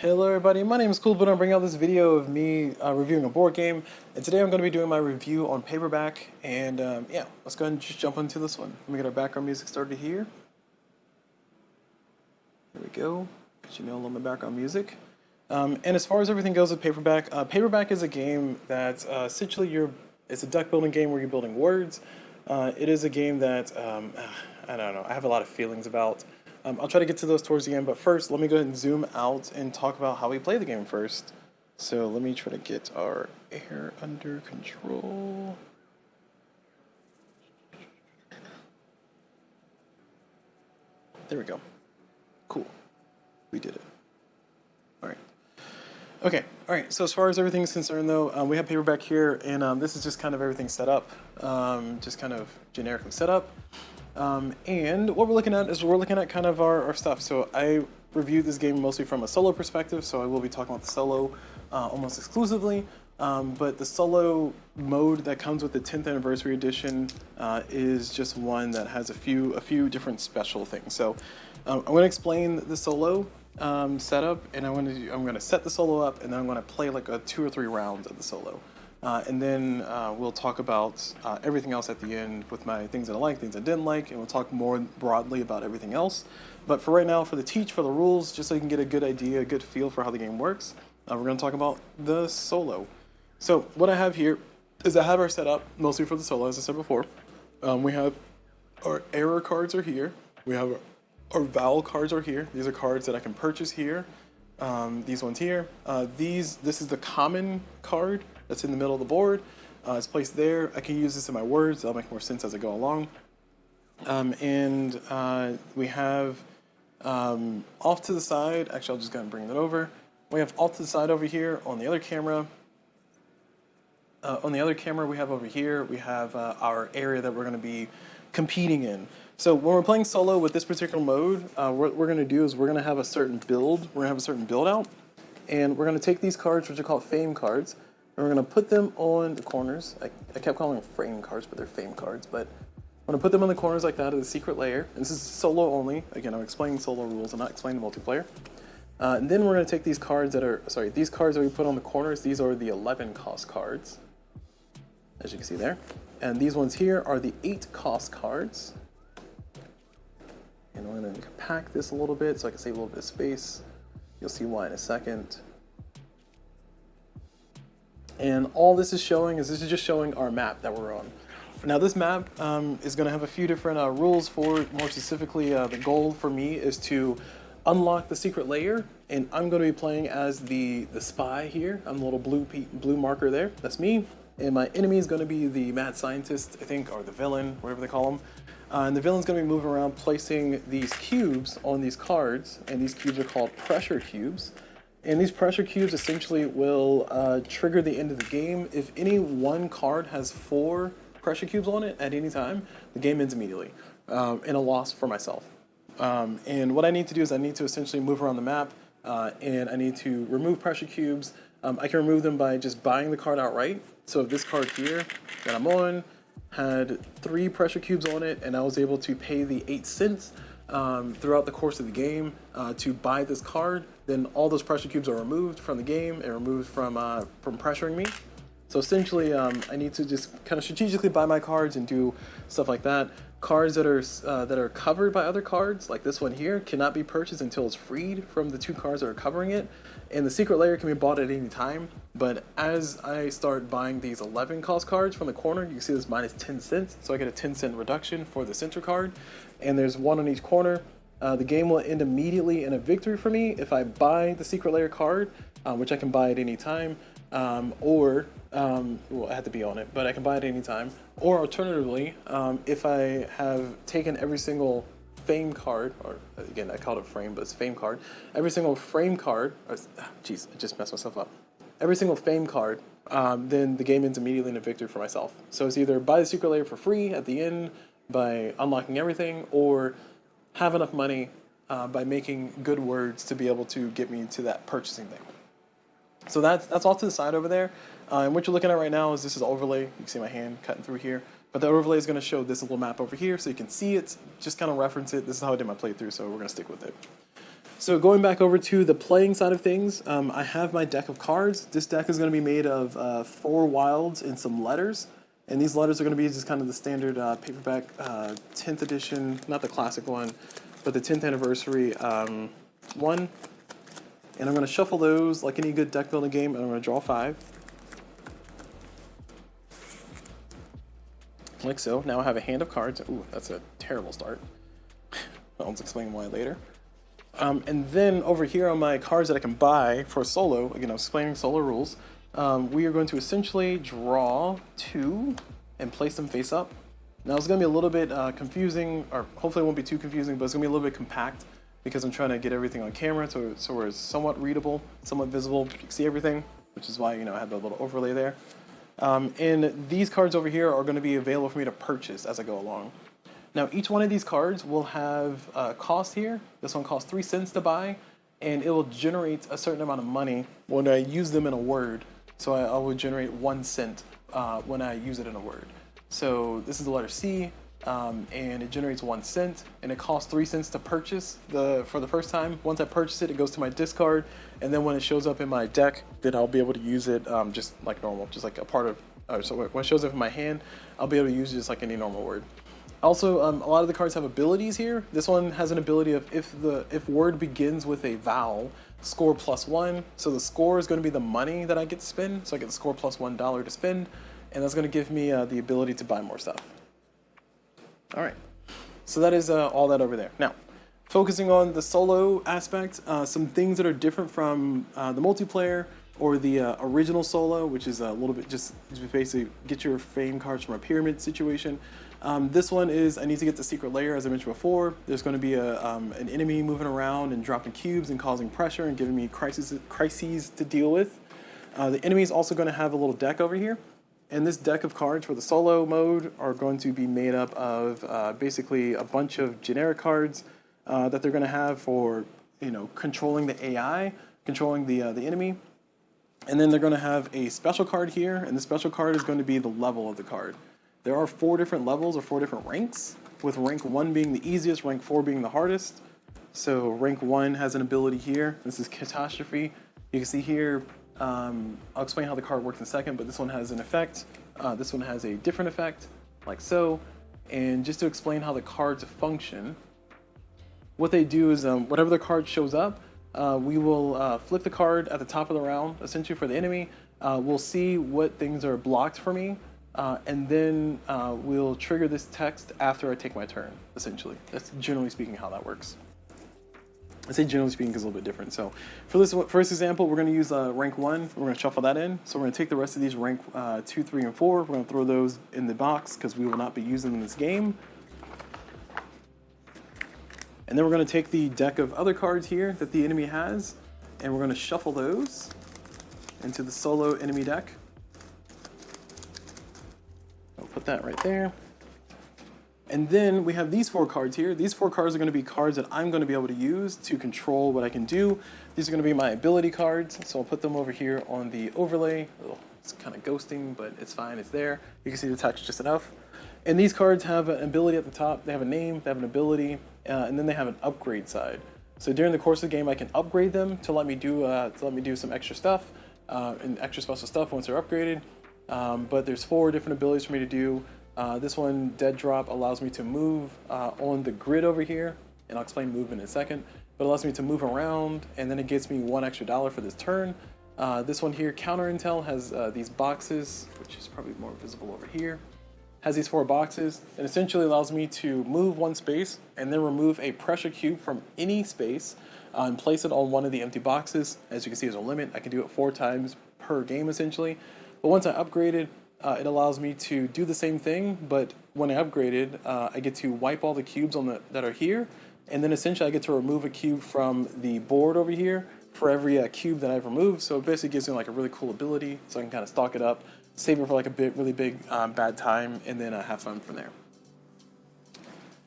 Hello everybody, my name is CulBlu and I'm bringing out this video of me reviewing a board game, and today I'm going to be doing my review on Paperback, and yeah, let's go ahead and just jump into this one. Let me get our background music started here. There we go, because you know a little bit of background music. And as far as everything goes with Paperback, Paperback is a game that essentially it's a deck building game where you're building words. It is a game that, I don't know, I have a lot of feelings about. I'll try to get to those towards the end, but first, let me go ahead and zoom out and talk about how we play the game first. So let me try to get our air under control. There we go. Cool. We did it. All right. Okay, all right, so as far as everything is concerned though, we have Paperback here, and this is just kind of everything set up, just kind of generically set up. And what we're looking at is we're looking at kind of our stuff. So I reviewed this game mostly from a solo perspective, so I will be talking about the solo almost exclusively. But the solo mode that comes with the 10th anniversary edition is just one that has a few different special things. So I'm going to explain the solo setup, and I'm going to set the solo up, and then I'm going to play like 2 or 3 rounds of the solo. And then we'll talk about everything else at the end with my things that I like, things I didn't like, and we'll talk more broadly about everything else. But for right now, for the rules, just so you can get a good idea, a good feel for how the game works, we're going to talk about the solo. So what I have here is I have our setup mostly for the solo, as I said before. We have our error cards are here. We have our vowel cards are here. These are cards that I can purchase here. These ones here. This is the common card that's in the middle of the board. It's placed there. I can use this in my words. That'll make more sense as I go along. We have off to the side. Actually, I'll just go ahead and bring that over. We have off to the side over here on the other camera. We have over here, we have our area that we're going to be competing in. So when we're playing solo with this particular mode, what we're going to do is we're going to have a certain build. We're going to have a certain build out. And we're going to take these cards, which are called fame cards, and we're going to put them on the corners. I kept calling them frame cards, but they're fame cards. But I'm going to put them on the corners like that of the secret layer. And this is solo only. Again, I'm explaining solo rules. I'm not explaining multiplayer. And then we're going to take these cards these cards that we put on the corners. These are the 11 cost cards, as you can see there. And these ones here are the 8 cost cards. And I'm going to compact this a little bit so I can save a little bit of space. You'll see why in a second. And all this is showing is just showing our map that we're on. Now this map is going to have a few different rules for it. More specifically, the goal for me is to unlock the secret layer, and I'm going to be playing as the spy here. I'm the little blue marker there. That's me. And my enemy is going to be the mad scientist, I think, or the villain, whatever they call him. And the villain's going to be moving around placing these cubes on these cards, and these cubes are called pressure cubes. And these pressure cubes essentially will trigger the end of the game. If any one card has 4 pressure cubes on it at any time, the game ends immediately, and a loss for myself. And what I need to do is I need to essentially move around the map, and I need to remove pressure cubes. I can remove them by just buying the card outright. So if this card here that I'm on had 3 pressure cubes on it, and I was able to pay the 8 cents throughout the course of the game to buy this card, then all those pressure cubes are removed from the game and removed from pressuring me. So essentially, I need to just kind of strategically buy my cards and do stuff like that. Cards that are covered by other cards, like this one here, cannot be purchased until it's freed from the 2 cards that are covering it. And the secret layer can be bought at any time. But as I start buying these 11 cost cards from the corner, you can see this minus 10 cents. So I get a 10-cent reduction for the center card. And there's 1 on each corner. The game will end immediately in a victory for me if I buy the secret layer card, which I can buy at any time. Well, I have to be on it, but I can buy it any time. Or alternatively, if I have taken every single fame card, or again, I called it frame, but it's fame card. Every single frame card, jeez, I just messed myself up. Every single fame card, then the game ends immediately in a victory for myself. So it's either buy the secret layer for free at the end by unlocking everything, or have enough money by making good words to be able to get me to that purchasing thing. So that's off to the side over there. And what you're looking at right now is this is overlay. You can see my hand cutting through here. But the overlay is going to show this little map over here, so you can see it, just kind of reference it. This is how I did my playthrough, so we're going to stick with it. So going back over to the playing side of things, I have my deck of cards. This deck is going to be made of 4 wilds and some letters. And these letters are going to be just kind of the standard paperback 10th edition, not the classic one, but the 10th anniversary one. And I'm going to shuffle those like any good deck building game, and I'm going to draw 5. Like so. Now I have a hand of cards. Ooh, that's a terrible start. I'll explain why later. And then over here on my cards that I can buy for solo, again, I'm explaining solo rules, we are going to essentially draw 2 and place them face up. Now it's going to be a little bit confusing, or hopefully it won't be too confusing, but it's going to be a little bit compact because I'm trying to get everything on camera so it's somewhat readable, somewhat visible, you can see everything, which is why, I have the little overlay there. And these cards over here are going to be available for me to purchase as I go along. Now each one of these cards will have a cost here. This one costs 3 cents to buy, and it will generate a certain amount of money when I use them in a word. So I will generate 1 cent when I use it in a word. So this is the letter C, and it generates 1 cent, and it costs 3 cents to purchase for the first time. Once I purchase it, it goes to my discard, and then when it shows up in my deck, then I'll be able to use it just like normal, just like a part of. So when it shows up in my hand, I'll be able to use it just like any normal word. Also, a lot of the cards have abilities here. This one has an ability of if word begins with a vowel, score +1. So the score is going to be the money that I get to spend. So I get the score +$1 to spend, and that's going to give me the ability to buy more stuff. All right, so that is all that over there. Now, focusing on the solo aspect, some things that are different from the multiplayer or the original solo, which is a little bit just basically get your fame cards from a pyramid situation. This one is I need to get the secret lair, as I mentioned before. There's going to be an enemy moving around and dropping cubes and causing pressure and giving me crises to deal with. The enemy is also going to have a little deck over here. And this deck of cards for the solo mode are going to be made up of basically a bunch of generic cards that they're going to have for controlling the AI, controlling the enemy. And then they're going to have a special card here, and the special card is going to be the level of the card. There are 4 different levels or 4 different ranks, with rank 1 being the easiest, rank 4 being the hardest. So rank 1 has an ability here. This is Catastrophe. You can see here, I'll explain how the card works in a second, but this one has an effect. This one has a different effect, like so. And just to explain how the cards function, what they do is whenever the card shows up, we will flip the card at the top of the round, essentially for the enemy. We'll see what things are blocked for me, and then we'll trigger this text after I take my turn, essentially. That's generally speaking how that works. I say generally speaking because it's a little bit different. So for this first example, we're going to use rank 1. We're going to shuffle that in. So we're going to take the rest of these rank 2, 3, and 4. We're going to throw those in the box because we will not be using them in this game. And then we're going to take the deck of other cards here that the enemy has, and we're going to shuffle those into the solo enemy deck. I'll put that right there. And then we have these 4 cards here. These 4 cards are going to be cards that I'm going to be able to use to control what I can do. These are going to be my ability cards, so I'll put them over here on the overlay. Oh, it's kind of ghosting, but it's fine, it's there. You can see the text just enough. And these cards have an ability at the top. They have a name, they have an ability, and then they have an upgrade side. So during the course of the game, I can upgrade them to let me do some extra stuff and extra special stuff once they're upgraded. But there's 4 different abilities for me to do. This one, Dead Drop, allows me to move on the grid over here, and I'll explain movement in a second. But it allows me to move around, and then it gets me $1 extra for this turn. This one here, Counter Intel, has these boxes, which is probably more visible over here. Has these 4 boxes, and essentially allows me to move 1 space and then remove a pressure cube from any space and place it on one of the empty boxes. As you can see, there's a limit. I can do it 4 times per game, essentially. But once I upgrade it, it allows me to do the same thing, but when I upgraded, I get to wipe all the cubes that are here, and then essentially I get to remove a cube from the board over here for every cube that I've removed. So it basically gives me like a really cool ability, so I can kind of stock it up, save it for like a really big bad time, and then have fun from there.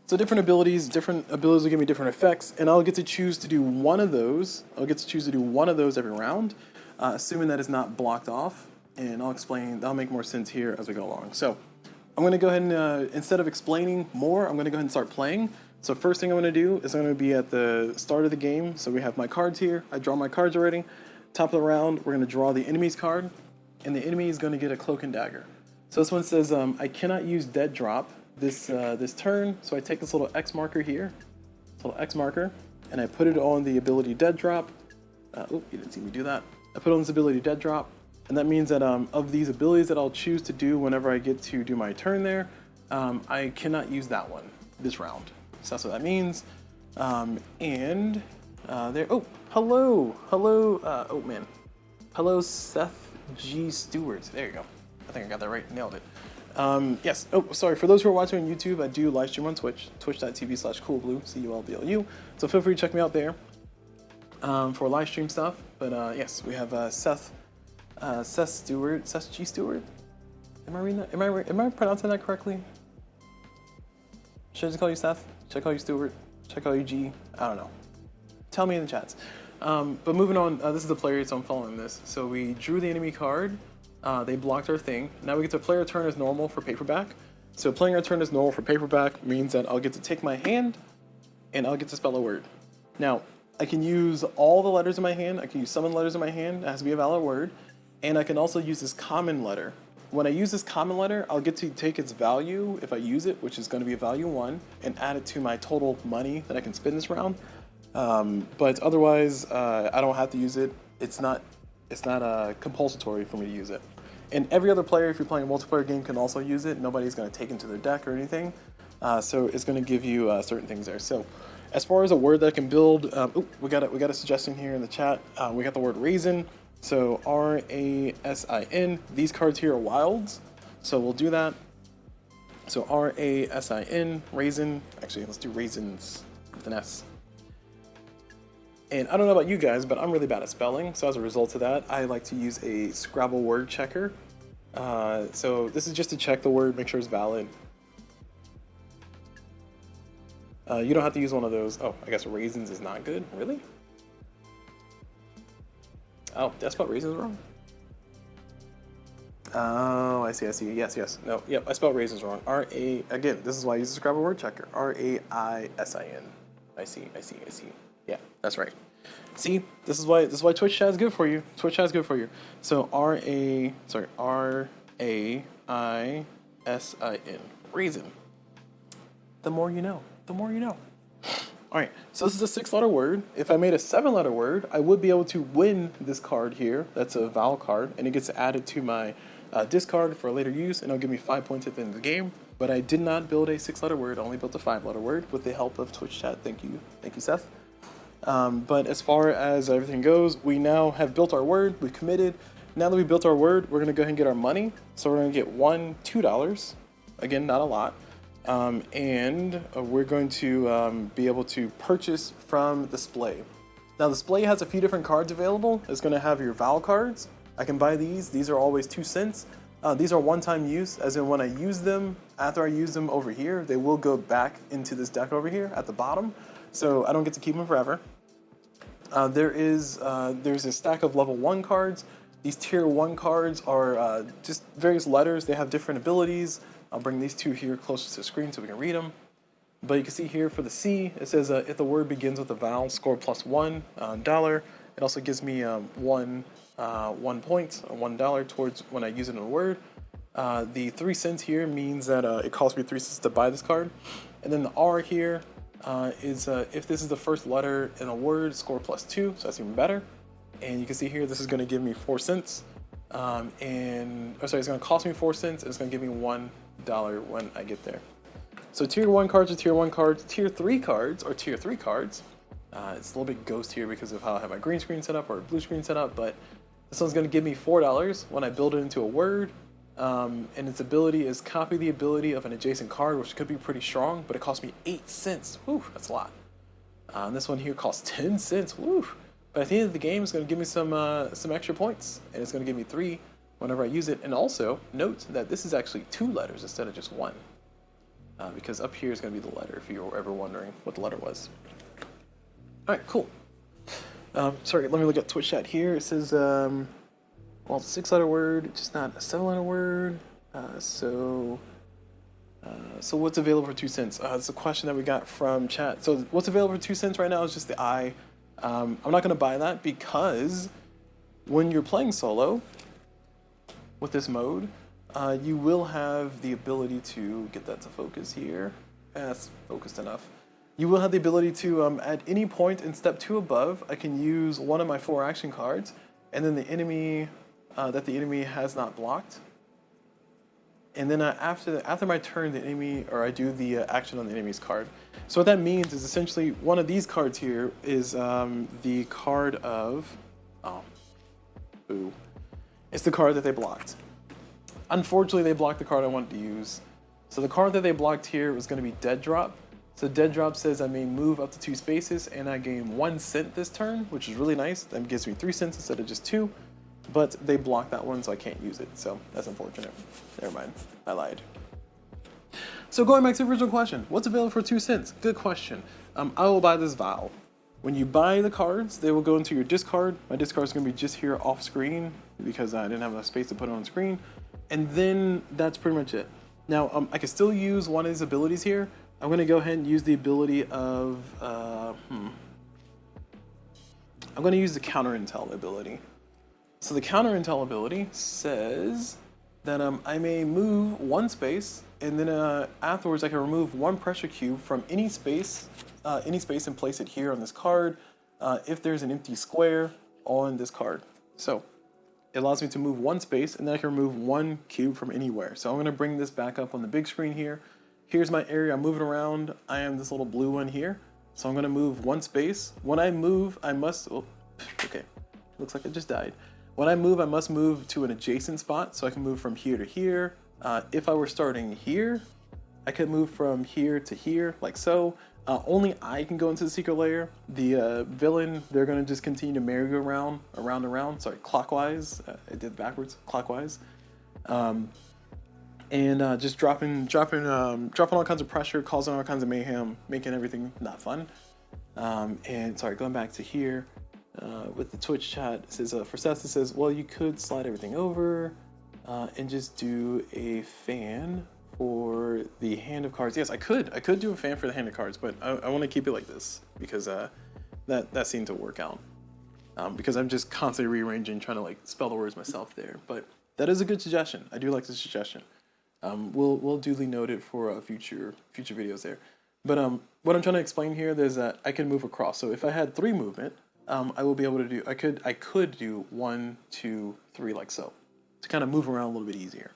So different abilities will give me different effects, and I'll get to choose to do one of those. I'll get to choose to do one of those every round, assuming that it's not blocked off. And I'll explain, that'll make more sense here as we go along. So I'm going to go ahead and, instead of explaining more, I'm going to go ahead and start playing. So first thing I'm going to do is I'm going to be at the start of the game. So we have my cards here. I draw my cards already. Top of the round, we're going to draw the enemy's card, and the enemy is going to get a cloak and dagger. So this one says I cannot use dead drop this turn. So I take this little X marker here, this little X marker, and I put it on the ability dead drop. Oh, you didn't see me do that. I put on this ability dead drop, and that means that of these abilities that I'll choose to do whenever I get to do my turn there, I cannot use that one this round. So that's what that means. There. Oh, hello. Oh man. Hello, Seth G. Stewart. There you go. I think I got that right. Nailed it. Yes. Oh, sorry. For those who are watching on YouTube, I do live stream on Twitch. Twitch.tv/CulBlu. CulBlu. So feel free to check me out there for live stream stuff. But yes, we have Seth Stewart. Seth G. Stewart. Am I reading that? Am I pronouncing that correctly? Should I just call you Seth? Should I call you Stewart? Should I call you G? I don't know. Tell me in the chats. But moving on, this is the player, so I'm following this. So we drew the enemy card. They blocked our thing. Now we get to play our turn as normal for Paperback. So playing our turn as normal for Paperback means that I'll get to take my hand and I'll get to spell a word. Now, I can use all the letters in my hand. I can use summon letters in my hand. It has to be a valid word. And I can also use this common letter. When I use this common letter, I'll get to take its value if I use it, which is going to be a value 1, and add it to my total money that I can spend this round. But otherwise, I don't have to use it. It's not compulsory for me to use it. And every other player, if you're playing a multiplayer game, can also use it. Nobody's going to take into their deck or anything. So it's going to give you certain things there. So as far as a word that I can build, we got a suggestion here in the chat. We got the word raisin. So R-A-S-I-N. These cards here are wilds. So we'll do that. So R-A-S-I-N, raisin. Actually, let's do raisins with an S. And I don't know about you guys, but I'm really bad at spelling. So as a result of that, I like to use a Scrabble word checker. So this is just to check the word, make sure it's valid. You don't have to use one of those. Oh, I guess raisins is not good. Really? Oh, did I spell raisins wrong? Oh, I see. Yes. No, yep, I spelled raisins wrong. Again, this is why I use the Scrabble word checker. R-A-I-S-I-N. I see. Yeah, that's right. See, this is why Twitch chat is good for you. Twitch chat is good for you. So R-A-I-S-I-N. Raisin. The more you know. All right, so this is a 6-letter word. If I made a 7-letter word, I would be able to win this card here. That's a vowel card, and it gets added to my discard for later use, and it'll give me 5 points at the end of the game. But I did not build a 6-letter word. I only built a 5-letter word with the help of Twitch chat. Thank you, Seth. But as far as everything goes, we now have built our word. We've committed. Now that we built our word, we're going to go ahead and get our money. So we're going to get $2. Again, not a lot. And we're going to be able to purchase from display. Now display has a few different cards available. It's going to have your vowel cards. I can buy these. These are always 2 cents. These are one-time use, as in when I use them, after I use them over here, they will go back into this deck over here at the bottom. So I don't get to keep them forever. There's a stack of level 1 cards. These tier 1 cards are just various letters. They have different abilities. I'll bring these 2 here closer to the screen so we can read them. But you can see here for the C, it says if the word begins with a vowel, score +1 dollar. It also gives me 1 point, $1 towards when I use it in a word. The 3 cents here means that it costs me 3 cents to buy this card. And then the R here is if this is the first letter in a word, score +2, so that's even better. And you can see here, this is going to give me 4 cents. It's going to cost me 4 cents, and it's going to give me $1 when I get there. So tier 1 cards are tier 1 cards. Tier 3 cards are tier 3 cards. It's a little bit ghost here because of how I have my green screen set up or blue screen set up, but this one's going to give me $4 when I build it into a word. And its ability is copy the ability of an adjacent card, which could be pretty strong, but it costs me 8 cents. Whew, that's a lot. And this one here costs 10 cents. Woo! But at the end of the game, it's going to give me some extra points, and it's going to give me 3 whenever I use it. And also, note that this is actually 2 letters instead of just 1. Because up here is going to be the letter, if you were ever wondering what the letter was. Alright, cool. Sorry, let me look at Twitch chat here. It says, well, it's a 6-letter word, just not a 7-letter word. So So what's available for 2 cents? It's a question that we got from chat. So what's available for 2 cents right now is just the eye. I'm not going to buy that because when you're playing solo with this mode, you will have the ability to get that to focus here. That's focused enough. You will have the ability to, at any point in step 2 above, I can use one of my 4 action cards, and then the enemy that the enemy has not blocked. And then after my turn, the enemy, or I do the action on the enemy's card. So what that means is essentially one of these cards here is the card of, it's the card that they blocked. Unfortunately, they blocked the card I wanted to use. So the card that they blocked here was going to be Dead Drop. So Dead Drop says I may move up to 2 spaces and I gain 1 cent this turn, which is really nice. That gives me 3 cents instead of just 2. But they blocked that one, so I can't use it. So that's unfortunate. Never mind. I lied. So going back to the original question, what's available for 2 cents? Good question. I will buy this vial. When you buy the cards, they will go into your discard. My discard is going to be just here off screen because I didn't have enough space to put it on screen. And then that's pretty much it. Now, I can still use one of these abilities here. I'm going to go ahead and use the ability of... I'm going to use the Counter Intel ability. So the Counter Intel ability says that I may move 1 space, and then afterwards I can remove 1 pressure cube from any space and place it here on this card if there's an empty square on this card. So it allows me to move 1 space, and then I can remove 1 cube from anywhere. So I'm going to bring this back up on the big screen here. Here's my area I'm moving around. I am this little blue one here. So I'm going to move 1 space. When I move, I must... Oh, okay. Looks like I just died. When I move, I must move to an adjacent spot, so I can move from here to here. If I were starting here, I could move from here to here, like so. Only I can go into the secret layer. The villain, they're going to just continue to merry-go-round, around and around. Sorry, clockwise. I did backwards, clockwise. Just dropping all kinds of pressure, causing all kinds of mayhem, making everything not fun. And sorry, going back to here. With the Twitch chat, it says for Seth, it says, well, you could slide everything over and just do a fan for the hand of cards. Yes, I could do a fan for the hand of cards, but I want to keep it like this because that seemed to work out. Because I'm just constantly rearranging, trying to like spell the words myself there. But that is a good suggestion. I do like the suggestion. We'll duly note it for future videos there. But what I'm trying to explain here is that I can move across. So if I had 3 movement. I will be able to do, I could do 1, 2, 3 like so, to kind of move around a little bit easier.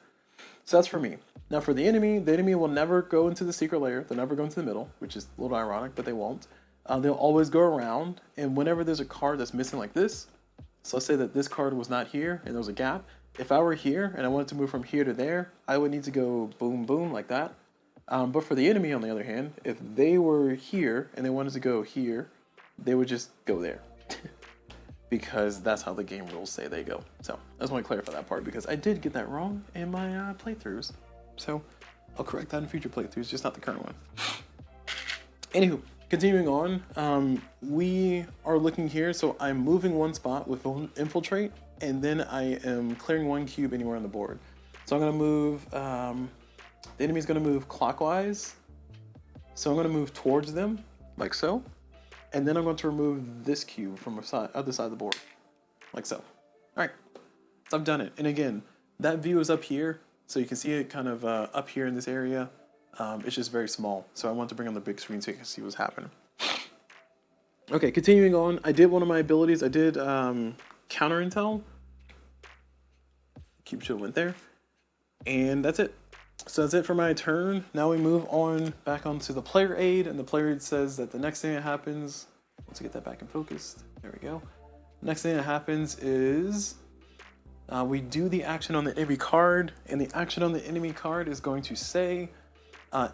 So that's for me. Now for the enemy will never go into the secret layer. They'll never go into the middle, which is a little ironic, but they won't. They'll always go around, and whenever there's a card that's missing like this, so let's say that this card was not here and there was a gap. If I were here and I wanted to move from here to there, I would need to go boom, boom like that. But for the enemy, on the other hand, if they were here and they wanted to go here, they would just go there. Because that's how the game rules say they go. So I just want to clarify that part because I did get that wrong in my playthroughs. So I'll correct that in future playthroughs, just not the current one. Anywho, continuing on, we are looking here. So I'm moving 1 spot with Infiltrate, and then I am clearing 1 cube anywhere on the board. So I'm going to move, the enemy's going to move clockwise. So I'm going to move towards them, like so. And then I'm going to remove this cube from the other side of the board, like so. All right, so I've done it. And again, that view is up here, so you can see it kind of up here in this area. It's just very small, so I want to bring on the big screen so you can see what's happening. Okay, continuing on, I did one of my abilities. I did Counter Intel. Cube should have went there. And that's it. So that's it for my turn. Now we move on back onto the player aid, and the player aid says that the next thing that happens, let's get that back in focus. There we go. Next thing that happens is we do the action on the enemy card, and the action on the enemy card is going to say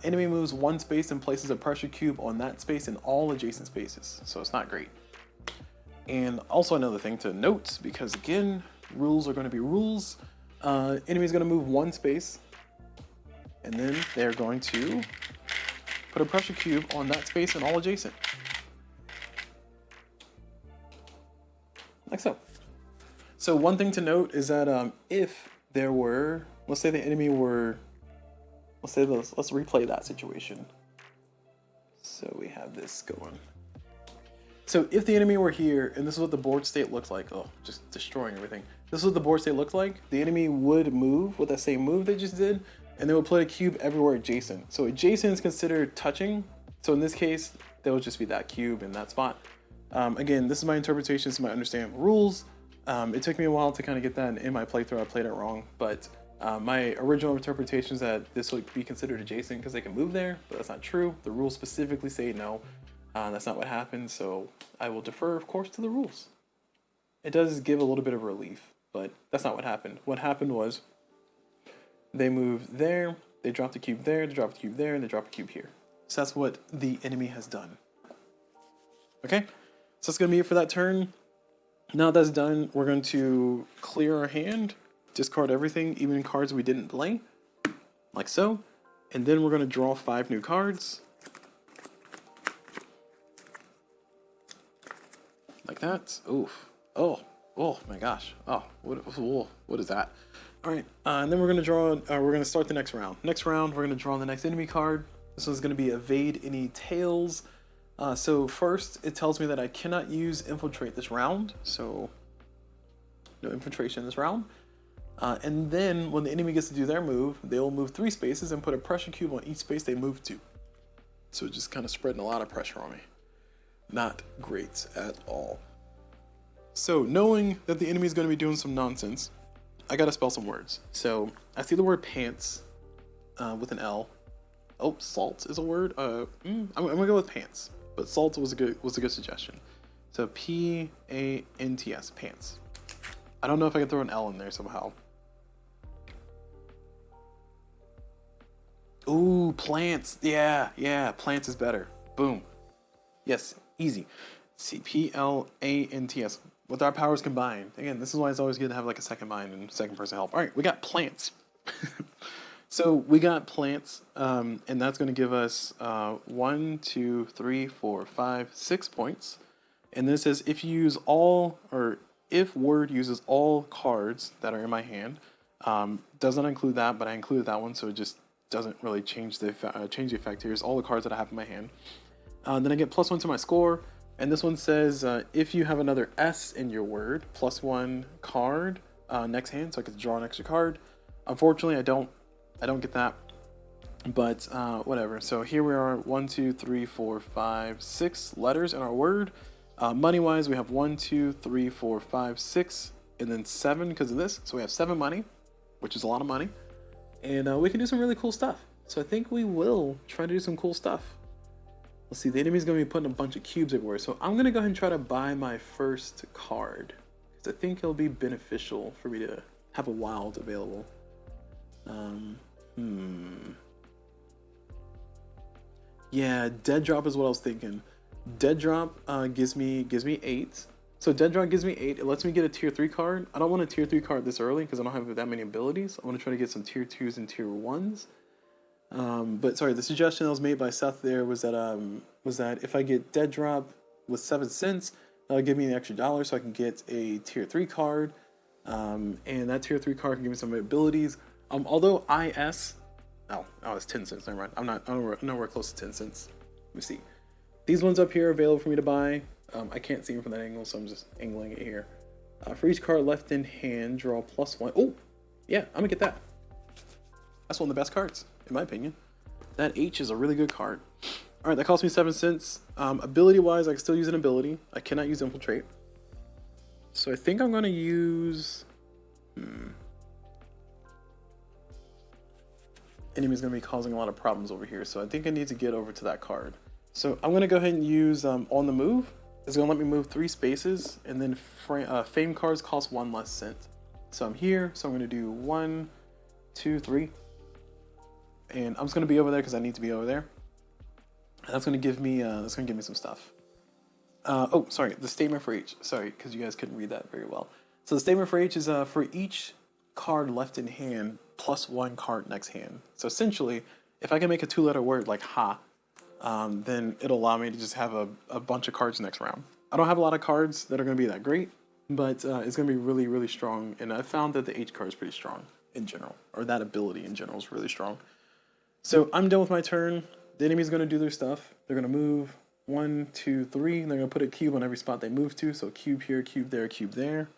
enemy moves 1 space and places a pressure cube on that space in all adjacent spaces. So it's not great. And also another thing to note, because again, rules are going to be rules. Enemy is going to move 1 space. And then they're going to put a pressure cube on that space and all adjacent. Like so. So one thing to note is that if there were, let's say the enemy were let's replay that situation. So we have this going. So if the enemy were here, and this is what the board state looked like, oh, just destroying everything. This is what the board state looked like. The enemy would move with that same move they just did, and they would put a cube everywhere adjacent. So adjacent is considered touching. So in this case, there would just be that cube in that spot. Again, this is my interpretation, this is my understanding of the rules. It took me a while to kind of get that in my playthrough. I played it wrong, but my original interpretation is that this would be considered adjacent because they can move there, but that's not true. The rules specifically say no. That's not what happened, so I will defer, of course, to the rules. It does give a little bit of relief, but that's not what happened. What happened was they moved there, they dropped a cube there, they dropped a cube there, and they dropped a cube here. So that's what the enemy has done. Okay, so that's going to be it for that turn. Now that's done, we're going to clear our hand, discard everything, even cards we didn't play, like so. And then we're going to draw 5 new cards. Like that. Oof. Oh my gosh. Oh, what is that? All right, and then we're gonna draw. We're gonna start the next round. Next round, we're gonna draw the next enemy card. This one's gonna be evade any tails. So first, it tells me that I cannot use infiltrate this round. So no infiltration this round. And then when the enemy gets to do their move, they will move 3 spaces and put a pressure cube on each space they move to. So just kind of spreading a lot of pressure on me. Not great at all. So knowing that the enemy is going to be doing some nonsense, I gotta spell some words. So I see the word pants with an L. Oh, salt is a word. I'm gonna go with pants, but salt was a good suggestion. So P-A-N-T-S, pants. I don't know if I can throw an L in there somehow. Ooh, plants. Yeah, plants is better. Boom. Yes, easy. C-P-L-A-N-T-S. With our powers combined. Again, this is why it's always good to have like a second mind and second person help. All right, we got plants. So we got plants, and that's going to give us 1, 2, 3, 4, 5, 6 points. And then it says if you use all, or if word uses all cards that are in my hand, does not include that, but I included that one, so it just doesn't really change the effect. Here's all the cards that I have in my hand. Then I get +1 to my score, and this one says if you have another S in your word, +1 card next hand, so I get to draw an extra card. Unfortunately, I don't get that, but whatever. So here we are, 1, 2, 3, 4, 5, 6 letters in our word. Money-wise, we have 1, 2, 3, 4, 5, 6, and then 7 because of this. So we have 7 money, which is a lot of money, and we can do some really cool stuff. So I think we will try to do some cool stuff. Let's see, the enemy's going to be putting a bunch of cubes everywhere. So I'm going to go ahead and try to buy my first card, because I think it'll be beneficial for me to have a wild available. Yeah, dead drop is what I was thinking. Dead drop gives me 8. So dead drop gives me 8. It lets me get a tier 3 card. I don't want a tier 3 card this early because I don't have that many abilities. I want to try to get some tier 2s and tier 1s. But sorry, the suggestion that was made by Seth there was that if I get dead drop with 7 cents, that'll give me an extra $1 so I can get a tier 3 card. And that tier 3 card can give me some abilities. Although IS, it's 10 cents. Never mind. I'm nowhere close to 10 cents. Let me see. These ones up here are available for me to buy. I can't see them from that angle, so I'm just angling it here. For each card left in hand, draw +1. Oh, yeah, I'm gonna get that. That's one of the best cards, in my opinion. That H is a really good card. All right, that cost me 7 cents. Ability-wise, I can still use an ability. I cannot use Infiltrate. So I think I'm gonna use. Enemy's gonna be causing a lot of problems over here, so I think I need to get over to that card. So I'm gonna go ahead and use on the move. It's gonna let me move 3 spaces, and then fame cards cost 1 less cent. So I'm here, so I'm gonna do 1, 2, 3, and I'm just gonna be over there because I need to be over there. And that's gonna give me some stuff. Oh, sorry, the statement for H. Sorry, because you guys couldn't read that very well. So the statement for H is for each card left in hand, +1 card next hand. So essentially, if I can make a 2-letter word like ha, then it'll allow me to just have a bunch of cards next round. I don't have a lot of cards that are going to be that great, but it's going to be really, really strong. And I found that the H card is pretty strong in general, or that ability in general is really strong. So I'm done with my turn. The enemy's gonna do their stuff. They're gonna move 1, 2, 3, and they're gonna put a cube on every spot they move to. So cube here, cube there, cube there.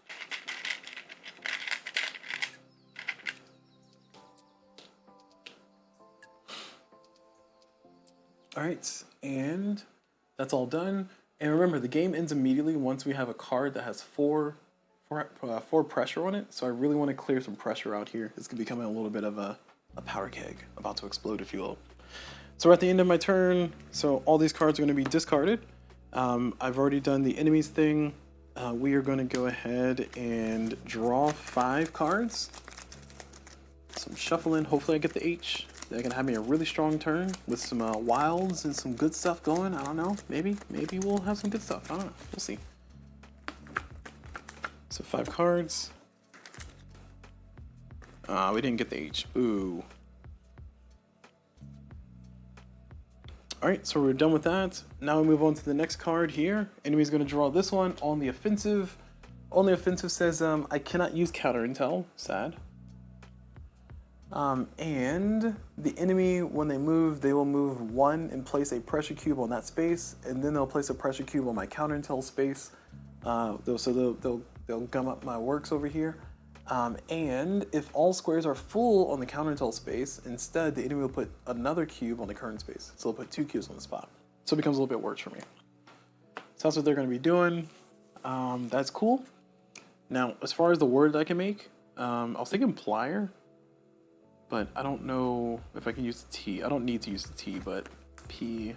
All right, and that's all done. And remember, the game ends immediately once we have a card that has four pressure on it. So I really want to clear some pressure out here. It's becoming a little bit of a powder keg about to explode, if you will. So we're at the end of my turn. So all these cards are going to be discarded. I've already done the enemies thing. We are going to go ahead and draw 5 cards. Some shuffling. Hopefully I get the H. They're going to have me a really strong turn with some wilds and some good stuff going. I don't know. Maybe we'll have some good stuff. I don't know. We'll see. So 5 cards. We didn't get the H. Ooh. Alright, so we're done with that. Now we move on to the next card here. Enemy's going to draw this one on the offensive. On the offensive says, I cannot use counter intel. Sad. And the enemy, when they move, they will move 1 and place a pressure cube on that space, and then they'll place a pressure cube on my counter intel space. They'll gum up my works over here. And if all squares are full on the counter intel space, instead the enemy will put another cube on the current space. So they'll put 2 cubes on the spot. So it becomes a little bit worse for me. So that's what they're going to be doing. That's cool. Now, as far as the word that I can make, I was thinking plier. But I don't know if I can use the T. I don't need to use the T, but P-L-I-A-R?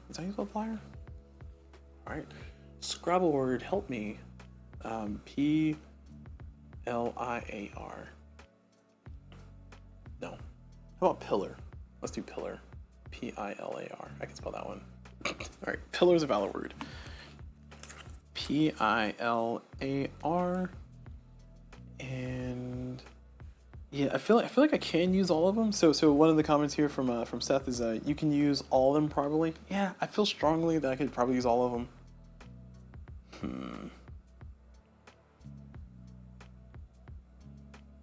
Is that how you spell plier? Alright. Scrabble word, help me. P-L-I-A-R. No. How about pillar? Let's do pillar. P-I-L-A-R. I can spell that one. Alright, pillar is a valid word. P-I-L-A-R. And yeah, I feel like I can use all of them. So one of the comments here from Seth is you can use all of them probably. Yeah, I feel strongly that I could probably use all of them.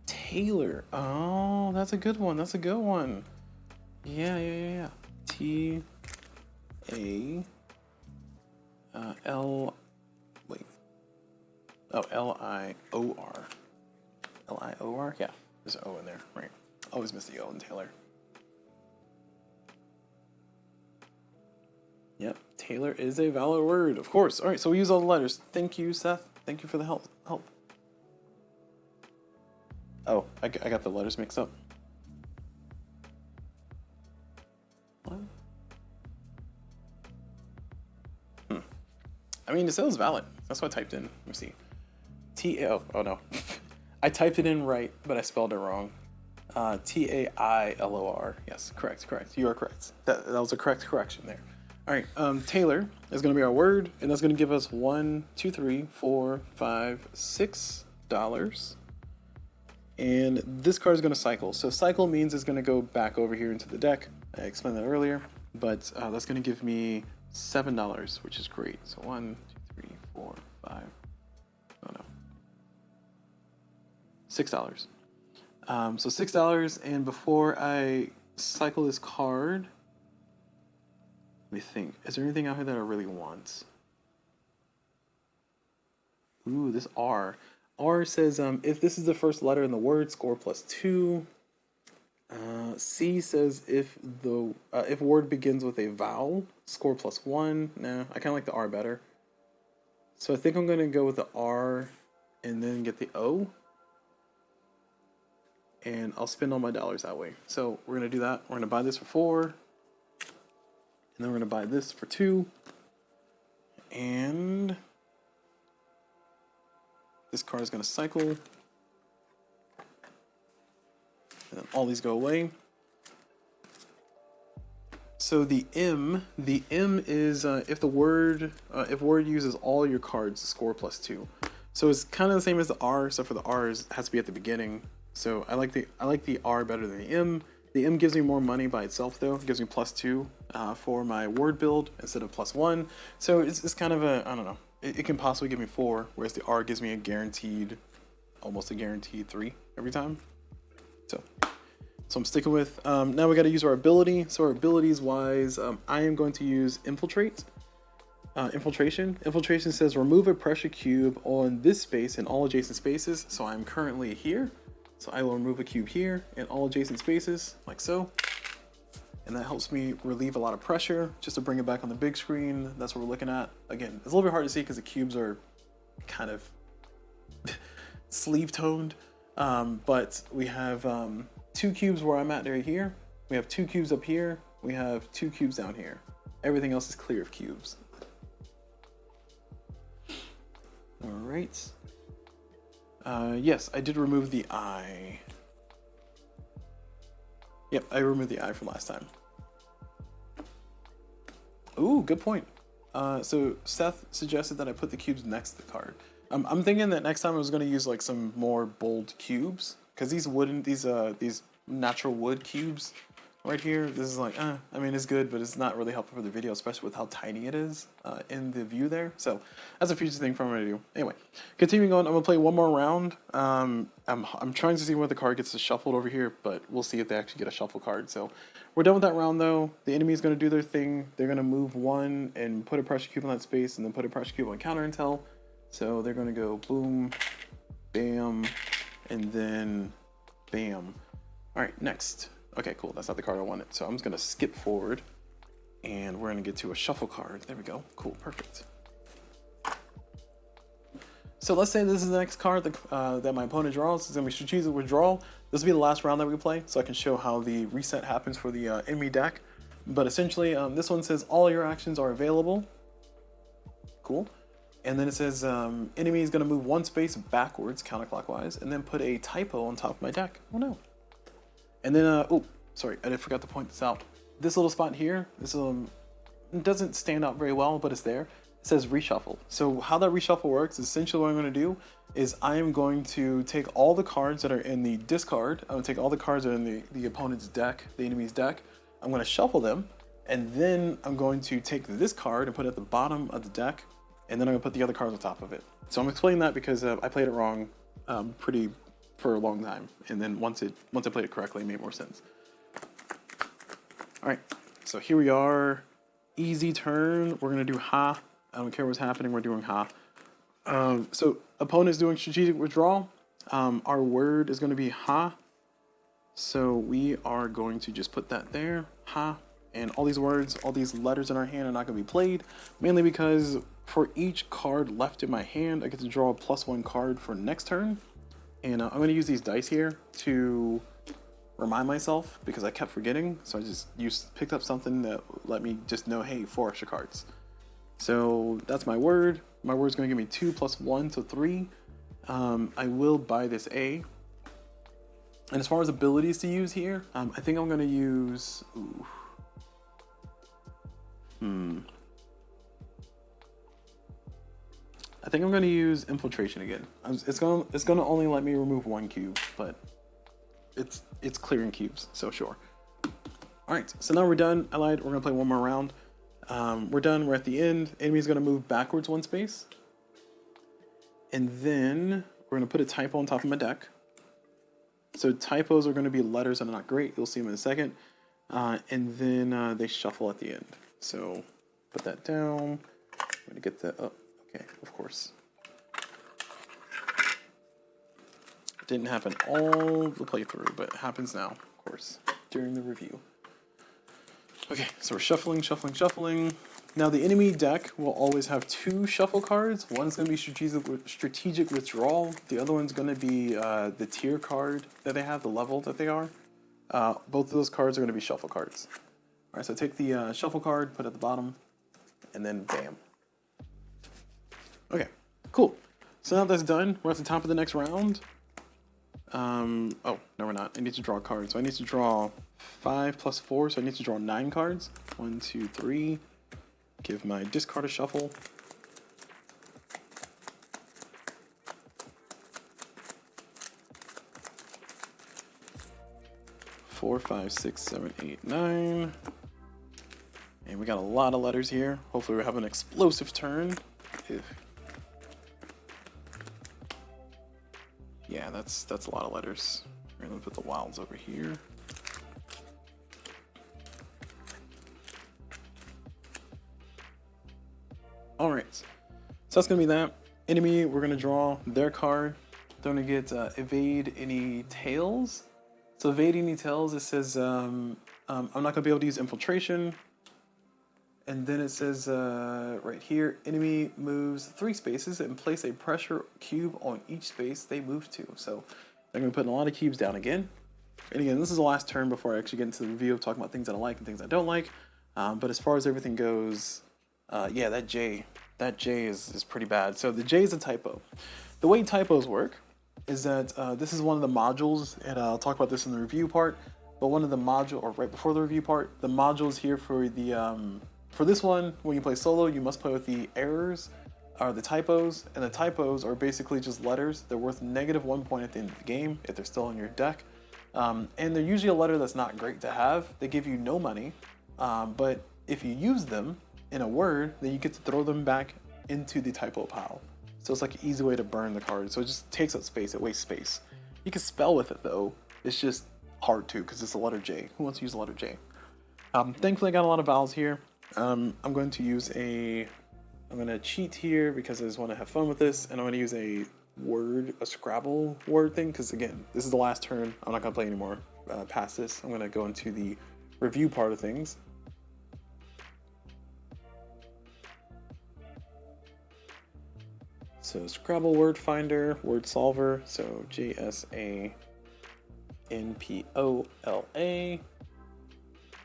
Taylor. Oh, that's a good one. That's a good one. Yeah. T A L. Wait. Oh, L-I-O-R. L-I-O-R? Yeah, there's an O in there, right. Always miss the O in Taylor. Yep, Taylor is a valid word, of course. All right, so we use all the letters. Thank you, Seth. Thank you for the help. Oh, I got the letters mixed up. What? I mean, it says valid. That's what I typed in. Let me see. Oh no. I typed it in right, but I spelled it wrong. T-A-I-L-O-R. Yes, correct. You are correct. That was a correct correction there. All right, Taylor is going to be our word, and that's going to give us $1, 2, 3, 4, 5, $6. And this card is going to cycle. So cycle means it's going to go back over here into the deck. I explained that earlier, but that's going to give me $7, which is great. So 1, 2, 3, 4, 5. Oh no. $6. So $6, and before I cycle this card, let me think. Is there anything out here that I really want? Ooh, this R. R says if this is the first letter in the word, score +2. C says if word begins with a vowel, score +1. Nah, I kind of like the R better. So I think I'm gonna go with the R and then get the O. And I'll spend all my dollars that way. So we're gonna do that. We're gonna buy this for 4. And then we're gonna buy this for 2. And this card is gonna cycle. And then all these go away. So the M is if word uses all your cards, score +2. So it's kind of the same as the R, except for the R has to be at the beginning. So I like the R better than the M. The M gives me more money by itself though. It gives me +2 for my word build instead of +1. So it's kind of a, I don't know. It can possibly give me 4, whereas the R gives me almost a guaranteed 3 every time. So So I'm sticking with. Now we got to use our ability. So our abilities wise, I am going to use Infiltrate. Infiltration. Infiltration says remove a pressure cube on this space and all adjacent spaces. So I'm currently here. So I will remove a cube here in all adjacent spaces, like so. And that helps me relieve a lot of pressure, just to bring it back on the big screen. That's what we're looking at. Again, it's a little bit hard to see because the cubes are kind of sleeve toned. But we have 2 cubes where I'm at right here. We have 2 cubes up here. We have 2 cubes down here. Everything else is clear of cubes. All right. Yes, I did remove the eye. Yep, I removed the eye from last time. Ooh, good point. So Seth suggested that I put the cubes next to the card. I'm thinking that next time I was going to use like some more bold cubes, because these natural wood cubes right here, this is like, I mean, it's good, but it's not really helpful for the video, especially with how tiny it is in the view there. So that's a future thing for me to do. Anyway, continuing on, I'm gonna play one more round. I'm trying to see where the card gets shuffled over here, but we'll see if they actually get a shuffle card. So we're done with that round though. The enemy is gonna do their thing. They're gonna move 1 and put a pressure cube on that space, and then put a pressure cube on counter intel. So they're gonna go boom, bam, and then bam. All right, next. Okay, cool. That's not the card I wanted. So I'm just going to skip forward and we're going to get to a shuffle card. There we go. Cool. Perfect. So let's say this is the next card that my opponent draws. It's going to be strategic withdrawal. This will be the last round that we play, so I can show how the reset happens for the enemy deck. But essentially, this one says all your actions are available. Cool. And then it says enemy is going to move 1 space backwards counterclockwise and then put a typo on top of my deck. Oh no. And then, oh, sorry, I forgot to point this out. This little spot here, this doesn't stand out very well, but it's there. It says reshuffle. So how that reshuffle works, essentially what I'm going to do is I am going to take all the cards that are in the discard. I'm going to take all the cards that are in the opponent's deck, the enemy's deck. I'm going to shuffle them, and then I'm going to take this card and put it at the bottom of the deck, and then I'm going to put the other cards on top of it. So I'm explaining that because I played it wrong for a long time, and then once I played it correctly, it made more sense. All right, so here we are. Easy turn. We're gonna do ha. I don't care what's happening. We're doing ha. So opponent is doing strategic withdrawal. Our word is going to be ha. So we are going to just put that there, ha. And all these words, all these letters in our hand are not going to be played, mainly because for each card left in my hand, I get to draw a +1 card for next turn. And I'm going to use these dice here to remind myself because I kept forgetting. So I just picked up something that let me just know, hey, 4 extra cards. So that's my word. My word's going to give me 2 + 1, so 3. I will buy this A. And as far as abilities to use here, I think I'm going to use... I think I'm going to use Infiltration again. It's going to only let me remove 1 cube, but it's clearing cubes, so sure. All right, so now we're done. I lied. We're going to play one more round. We're done. We're at the end. Enemy's going to move backwards 1 space. And then we're going to put a typo on top of my deck. So typos are going to be letters that are not great. You'll see them in a second. And then they shuffle at the end. So put that down. I'm going to get that up. Okay, of course. It didn't happen all the playthrough, but it happens now, of course, during the review. Okay, so we're shuffling, shuffling, shuffling. Now the enemy deck will always have 2 shuffle cards. One's going to be strategic withdrawal. The other one's going to be the tier card that they have, the level that they are. Both of those cards are going to be shuffle cards. All right, so take the shuffle card, put it at the bottom, and then bam. Okay, cool. So now that's done, we're at the top of the next round. Oh, no we're not. I need to draw a card. So I need to draw 5 + 4, so I need to draw 9 cards. 1, 2, 3. Give my discard a shuffle. Four, 5, 6, 7, 8, 9. And we got a lot of letters here. Hopefully we have an explosive turn. Yeah, that's a lot of letters. We're gonna put the wilds over here. All right, so that's gonna be that. Enemy, we're gonna draw their card. They're gonna get evade any tails. So evade any tails, it says I'm not gonna be able to use infiltration. And then it says right here, enemy moves 3 spaces and place a pressure cube on each space they move to. So they're gonna be putting a lot of cubes down again. And again, this is the last turn before I actually get into the review of talking about things that I like and things I don't like. But as far as everything goes, yeah, that J is pretty bad. So the J is a typo. The way typos work is that this is one of the modules, and I'll talk about this in the review part. But one of the module, or right before the review part, the modules here for the for this one, when you play solo, you must play with the errors, or the typos, and the typos are basically just letters. They're worth -1 point at the end of the game if they're still in your deck. And they're usually a letter that's not great to have. They give you no money, but if you use them in a word, then you get to throw them back into the typo pile. So it's like an easy way to burn the card. So it just takes up space, it wastes space. You can spell with it though, it's just hard to because it's the letter J. Who wants to use the letter J? Thankfully I got a lot of vowels here. I'm going to cheat here because I just want to have fun with this, and I'm going to use a Scrabble word thing, because again, this is the last turn. I'm not going to play anymore past this. I'm going to go into the review part of things. So Scrabble word finder, word solver, so JSANPOLA,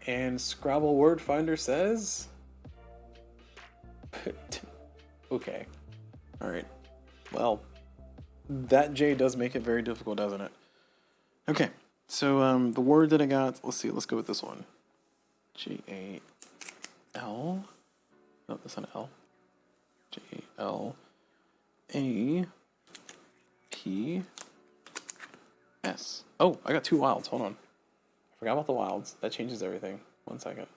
and Scrabble word finder says okay, all right, well, that J does make it very difficult, doesn't it? Okay, so the word that I got, let's see, let's go with this one. J-A-L, no, that's not an L. J-A-L-A-P-S. Oh, I got 2 wilds, hold on. I forgot about the wilds, that changes everything. 1 second.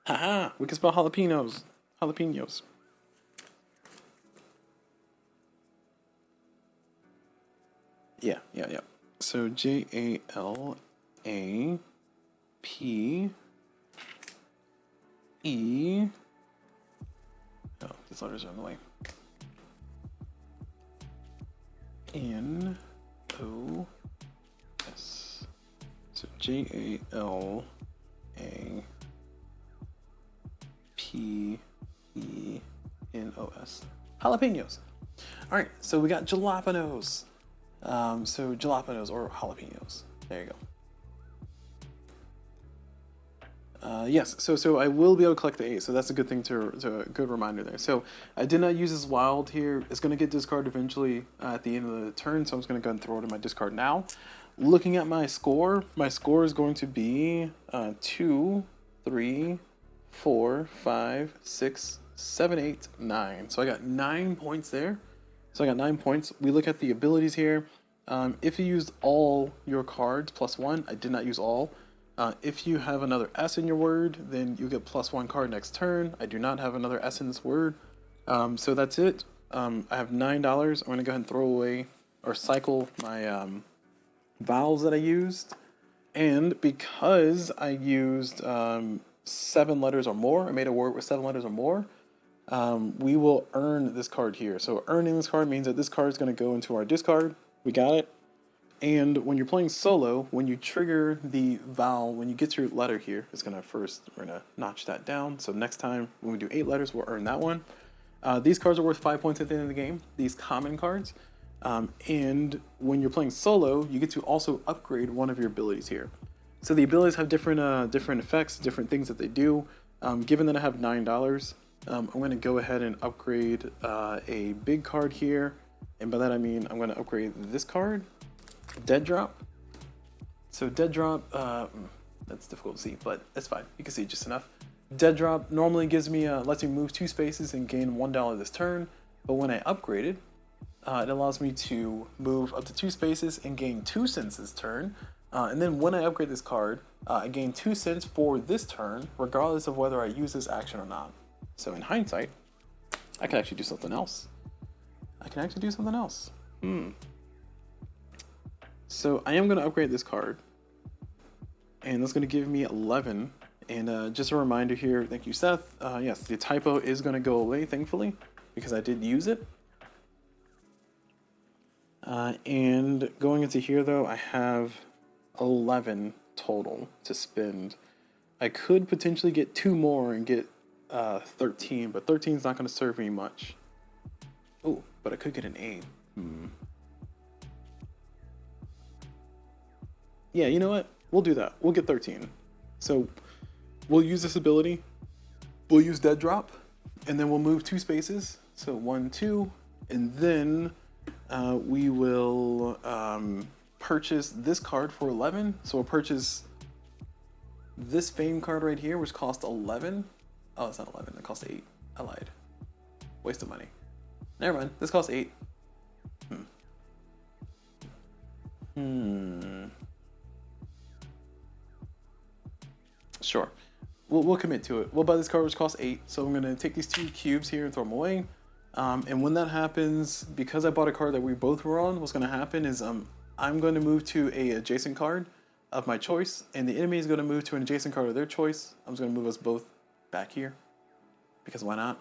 Haha, we can spell jalapenos. Jalapenos. Yeah. So J-A-L-A-P-E. Oh, these letters are in the way. N-O-S. So J-A-L-A-P-E-N-O-S. Jalapenos. All right, so we got jalapenos. So jalapenos or jalapenos. There you go. Yes, so I will be able to collect the 8, so that's a good thing a good reminder there. So I did not use this wild here. It's going to get discarded eventually at the end of the turn, so I'm just going to go and throw it in my discard now. Looking at my score is going to be 2, 3, 4, 5, 6, 7, 8, 9. So I got 9 points there. So I got 9 points. We look at the abilities here. If you used all your cards, +1. I did not use all. If you have another S in your word, then you get +1 card next turn. I do not have another S in this word. So that's it. I have $9. I'm going to go ahead and throw away or cycle my vowels that I used. And because I used 7 letters or more, I made a word with 7 letters or more, we will earn this card here. So earning this card means that this card is going to go into our discard. We got it. And when you're playing solo, when you trigger the vowel, when you get to your letter here, we're going to notch that down. So next time when we do 8 letters, we'll earn that one. These cards are worth 5 points at the end of the game, these common cards. And when you're playing solo, you get to also upgrade one of your abilities here. So the abilities have different effects, different things that they do. Given that I have $9, I'm going to go ahead and upgrade a big card here. And by that I mean I'm going to upgrade this card. Dead drop. So dead drop, that's difficult to see, but it's fine. You can see just enough. Dead drop normally gives me, lets me move 2 spaces and gain $1 this turn. But when I upgrade it, it allows me to move up to 2 spaces and gain 2 cents this turn. And then when I upgrade this card, I gain 2 cents for this turn, regardless of whether I use this action or not. So in hindsight, I can actually do something else. So I am going to upgrade this card, and that's going to give me 11 And just a reminder here, thank you, Seth. Yes, the typo is going to go away, thankfully, because I did use it. And going into here, though, I have 11 total to spend. I could potentially get 2 more and get 13, but 13 is not going to serve me much. Oh, but I could get an 8. Yeah, you know what? We'll do that. We'll get 13. So we'll use this ability. We'll use Dead Drop, and then we'll move 2 spaces. So 1, 2, and then we will purchase this card for 11. So we'll purchase this Fame card right here, which cost 11. Oh, it's not 11. It cost 8. I lied. Waste of money. Never mind. This costs 8. Sure. We'll commit to it. We'll buy this card, which costs 8. So I'm going to take these 2 cubes here and throw them away. And when that happens, because I bought a card that we both were on, what's going to happen is I'm going to move to a adjacent card of my choice, and the enemy is going to move to an adjacent card of their choice. I'm just going to move us both back here, because why not?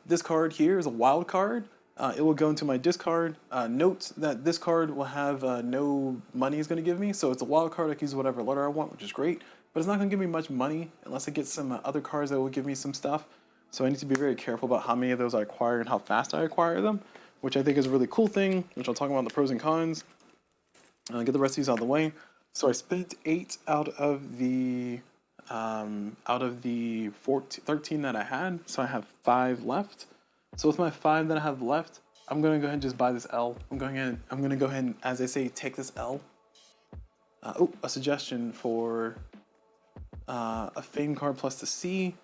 This card here is a wild card. It will go into my discard. Note that this card will have no money is going to give me, so it's a wild card. I can use whatever letter I want, which is great, but it's not going to give me much money unless I get some other cards that will give me some stuff. So I need to be very careful about how many of those I acquire and how fast I acquire them, which I think is a really cool thing, which I'll talk about the pros and cons. Get the rest of these out of the way. So I spent 8 out of the 13 that I had, so I have 5 left. So with my 5 that I have left, I'm gonna go ahead and just buy this L. I'm gonna go ahead and, as they say, take this L. A suggestion for a Fame card plus the C.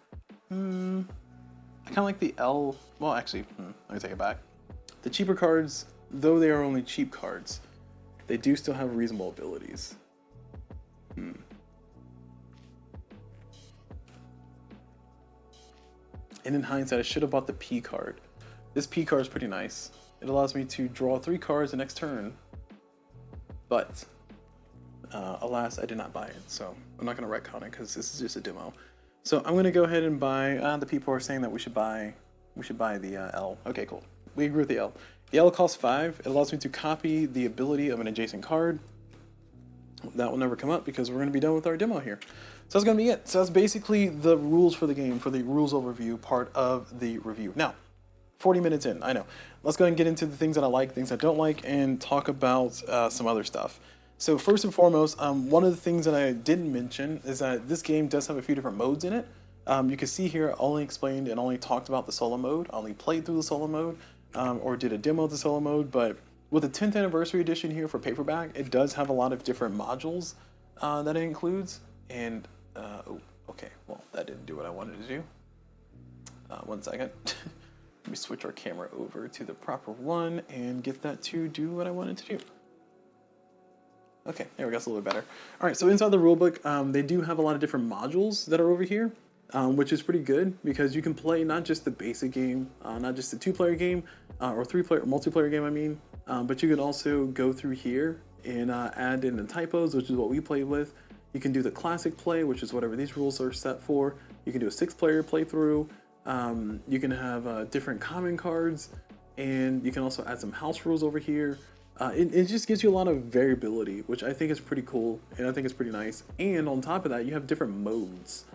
I kind of like the L. Well, actually, let me take it back. The cheaper cards, though they are only cheap cards, they do still have reasonable abilities. And in hindsight, I should have bought the P card. This P card is pretty nice. It allows me to draw 3 cards the next turn. But, alas, I did not buy it. So I'm not going to retcon it because this is just a demo. So I'm going to go ahead and buy, the people are saying that we should buy the L. Okay, cool. We agree with the L. The L costs 5. It allows me to copy the ability of an adjacent card. That will never come up because we're going to be done with our demo here. So that's going to be it. So that's basically the rules for the game, for the rules overview part of the review. Now, 40 minutes in, I know. Let's go ahead and get into the things that I like, things I don't like, and talk about some other stuff. So first and foremost, one of the things that I didn't mention is that this game does have a few different modes in it. You can see here I only explained and only talked about the solo mode. I only played through the solo mode or did a demo of the solo mode, but with the 10th anniversary edition here for Paperback, it does have a lot of different modules that it includes. And, okay, well, that didn't do what I wanted to do. 1 second. Let me switch our camera over to the proper one and get that to do what I wanted to do. Okay, there we go, it's a little bit better. All right, so inside the rulebook, they do have a lot of different modules that are over here, which is pretty good because you can play not just the basic game, not just the 2-player game, or 3-player, multiplayer game, I mean, but you can also go through here and add in the typos, which is what we played with. You can do the classic play, which is whatever these rules are set for. You can do a 6-player playthrough. You can have different common cards, and you can also add some house rules over here. It just gives you a lot of variability, which I think is pretty cool, and I think it's pretty nice. And on top of that, you have different modes.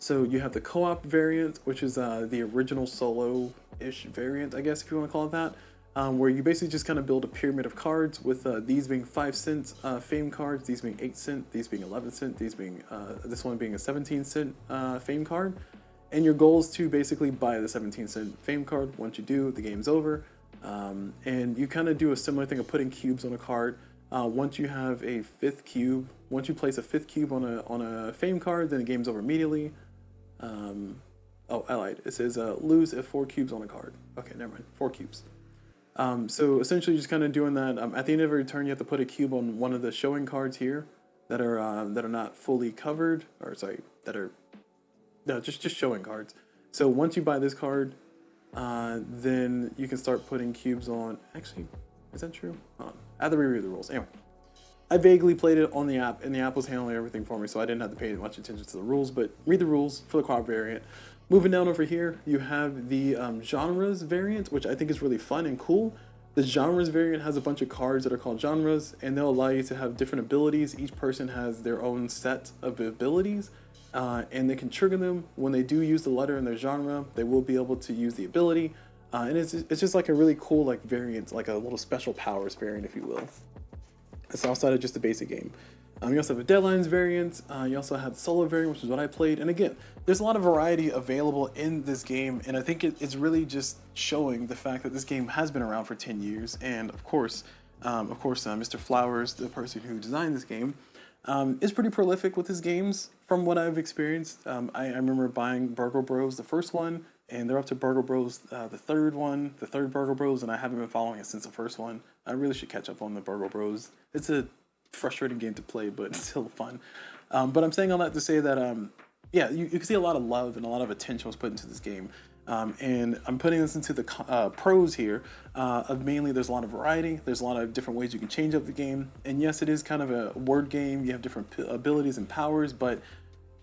So you have the co-op variant, which is the original solo-ish variant, I guess, if you want to call it that, where you basically just kind of build a pyramid of cards with these being 5 cent Fame cards, these being 8 cent, these being 11 cent, these being this one being a 17 cent Fame card. And your goal is to basically buy the 17 cent Fame card. Once you do, the game's over. And you kind of do a similar thing of putting cubes on a card. Once you have a 5th cube, once you place a 5th cube on a Fame card, then the game's over immediately. Oh, I lied. It says lose if 4 cubes on a card. Okay, never mind. 4 cubes. So essentially, just kind of doing that. At the end of every turn, you have to put a cube on one of the showing cards here that are not fully covered, or sorry, that are no, just showing cards. So once you buy this card, then you can start putting cubes on. Actually, is that true? Hold on. I have to reread the rules. Anyway, I vaguely played it on the app, and the app was handling everything for me, so I didn't have to pay much attention to the rules. But read the rules for the quad variant. Moving down over here, you have the genres variant, which I think is really fun and cool. The genres variant has a bunch of cards that are called genres, and they'll allow you to have different abilities. Each person has their own set of abilities, and they can trigger them when they do use the letter in their genre. They will be able to use the ability, and it's just like a really cool like variant, like a little special powers variant, if you will. It's outside of just the basic game. You also have a Deadlines variant. You also have the solo variant, which is what I played. And again, there's a lot of variety available in this game, and I think it's really just showing the fact that this game has been around for 10 years. And of course, Mr. Flowers, the person who designed this game, is pretty prolific with his games from what I've experienced. I remember buying Burgle Bros, the first one, and they're up to Burgle Bros, the third Burgle Bros, and I haven't been following it since the first one. I really should catch up on the Burgle Bros. It's a frustrating game to play, but it's still fun. But I'm saying all that to say that, yeah, you can see a lot of love and a lot of attention was put into this game. And I'm putting this into the pros here of mainly there's a lot of variety, there's a lot of different ways you can change up the game. And yes, it is kind of a word game, you have different abilities and powers, but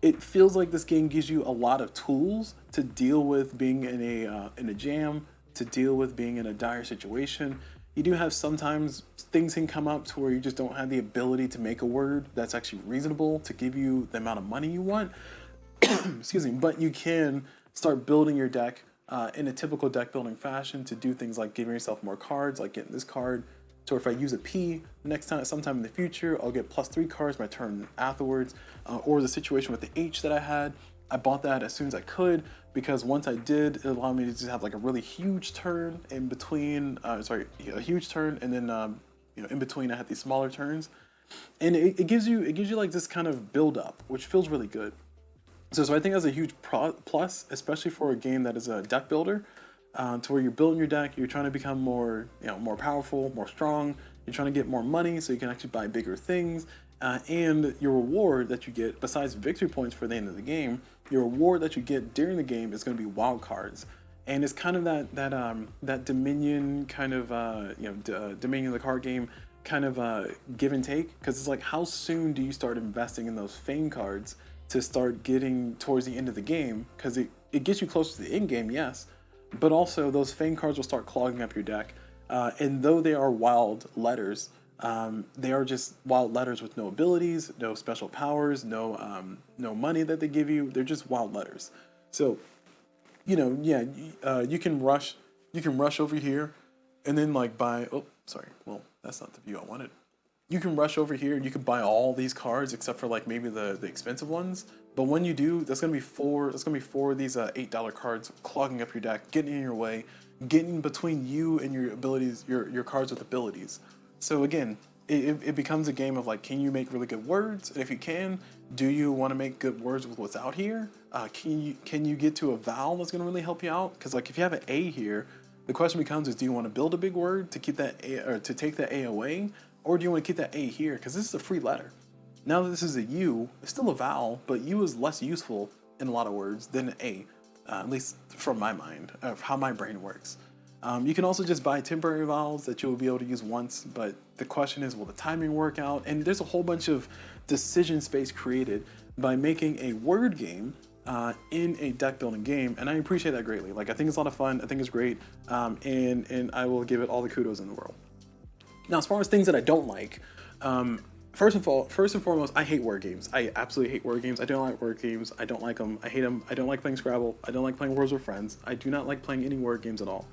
it feels like this game gives you a lot of tools to deal with being in a jam, to deal with being in a dire situation. You do have sometimes things can come up to where you just don't have the ability to make a word that's actually reasonable to give you the amount of money you want. Excuse me, but you can start building your deck in a typical deck building fashion to do things like giving yourself more cards, like getting this card. So if I use a P next time, sometime in the future, I'll get +3 cards my turn afterwards. Or the situation with the H that I had, I bought that as soon as I could because once I did, it allowed me to just have like a really huge turn in between. A huge turn, and then in between I had these smaller turns, and it gives you like this kind of build up, which feels really good. So I think that's a huge plus, especially for a game that is a deck builder, to where you're building your deck, you're trying to become more powerful, more strong. You're trying to get more money so you can actually buy bigger things. And your reward that you get, besides victory points for the end of the game, your reward that you get during the game is going to be wild cards, and it's kind of that Dominion kind of Dominion the card game kind of give and take, because it's like how soon do you start investing in those fame cards to start getting towards the end of the game, because it gets you closer to the end game, yes, but also those fame cards will start clogging up your deck, and though they are wild letters. They are just wild letters with no abilities, no special powers, no money that they give you. They're just wild letters. So, you can rush over here, and then like buy. Oh, sorry. Well, that's not the view I wanted. You can rush over here and you can buy all these cards except for like maybe the expensive ones. But when you do, that's gonna be four of these $8 cards clogging up your deck, getting in your way, getting between you and your abilities, your cards with abilities. So again, it becomes a game of like, can you make really good words? And if you can, do you want to make good words with what's out here? Can you get to a vowel that's going to really help you out? Because like if you have an A here, the question becomes is, do you want to build a big word to keep that A, or to take that A away, or do you want to keep that A here? Because this is a free letter. Now that this is a U, it's still a vowel, but U is less useful in a lot of words than an A, at least from my mind of how my brain works. You can also just buy temporary vowels that you'll be able to use once, but the question is, will the timing work out? And there's a whole bunch of decision space created by making a word game in a deck building game, and I appreciate that greatly. Like, I think it's a lot of fun, I think it's great, and I will give it all the kudos in the world. Now, as far as things that I don't like, first and foremost, I hate word games. I absolutely hate word games. I don't like word games. I don't like them. I hate them. I don't like playing Scrabble. I don't like playing Words with Friends. I do not like playing any word games at all.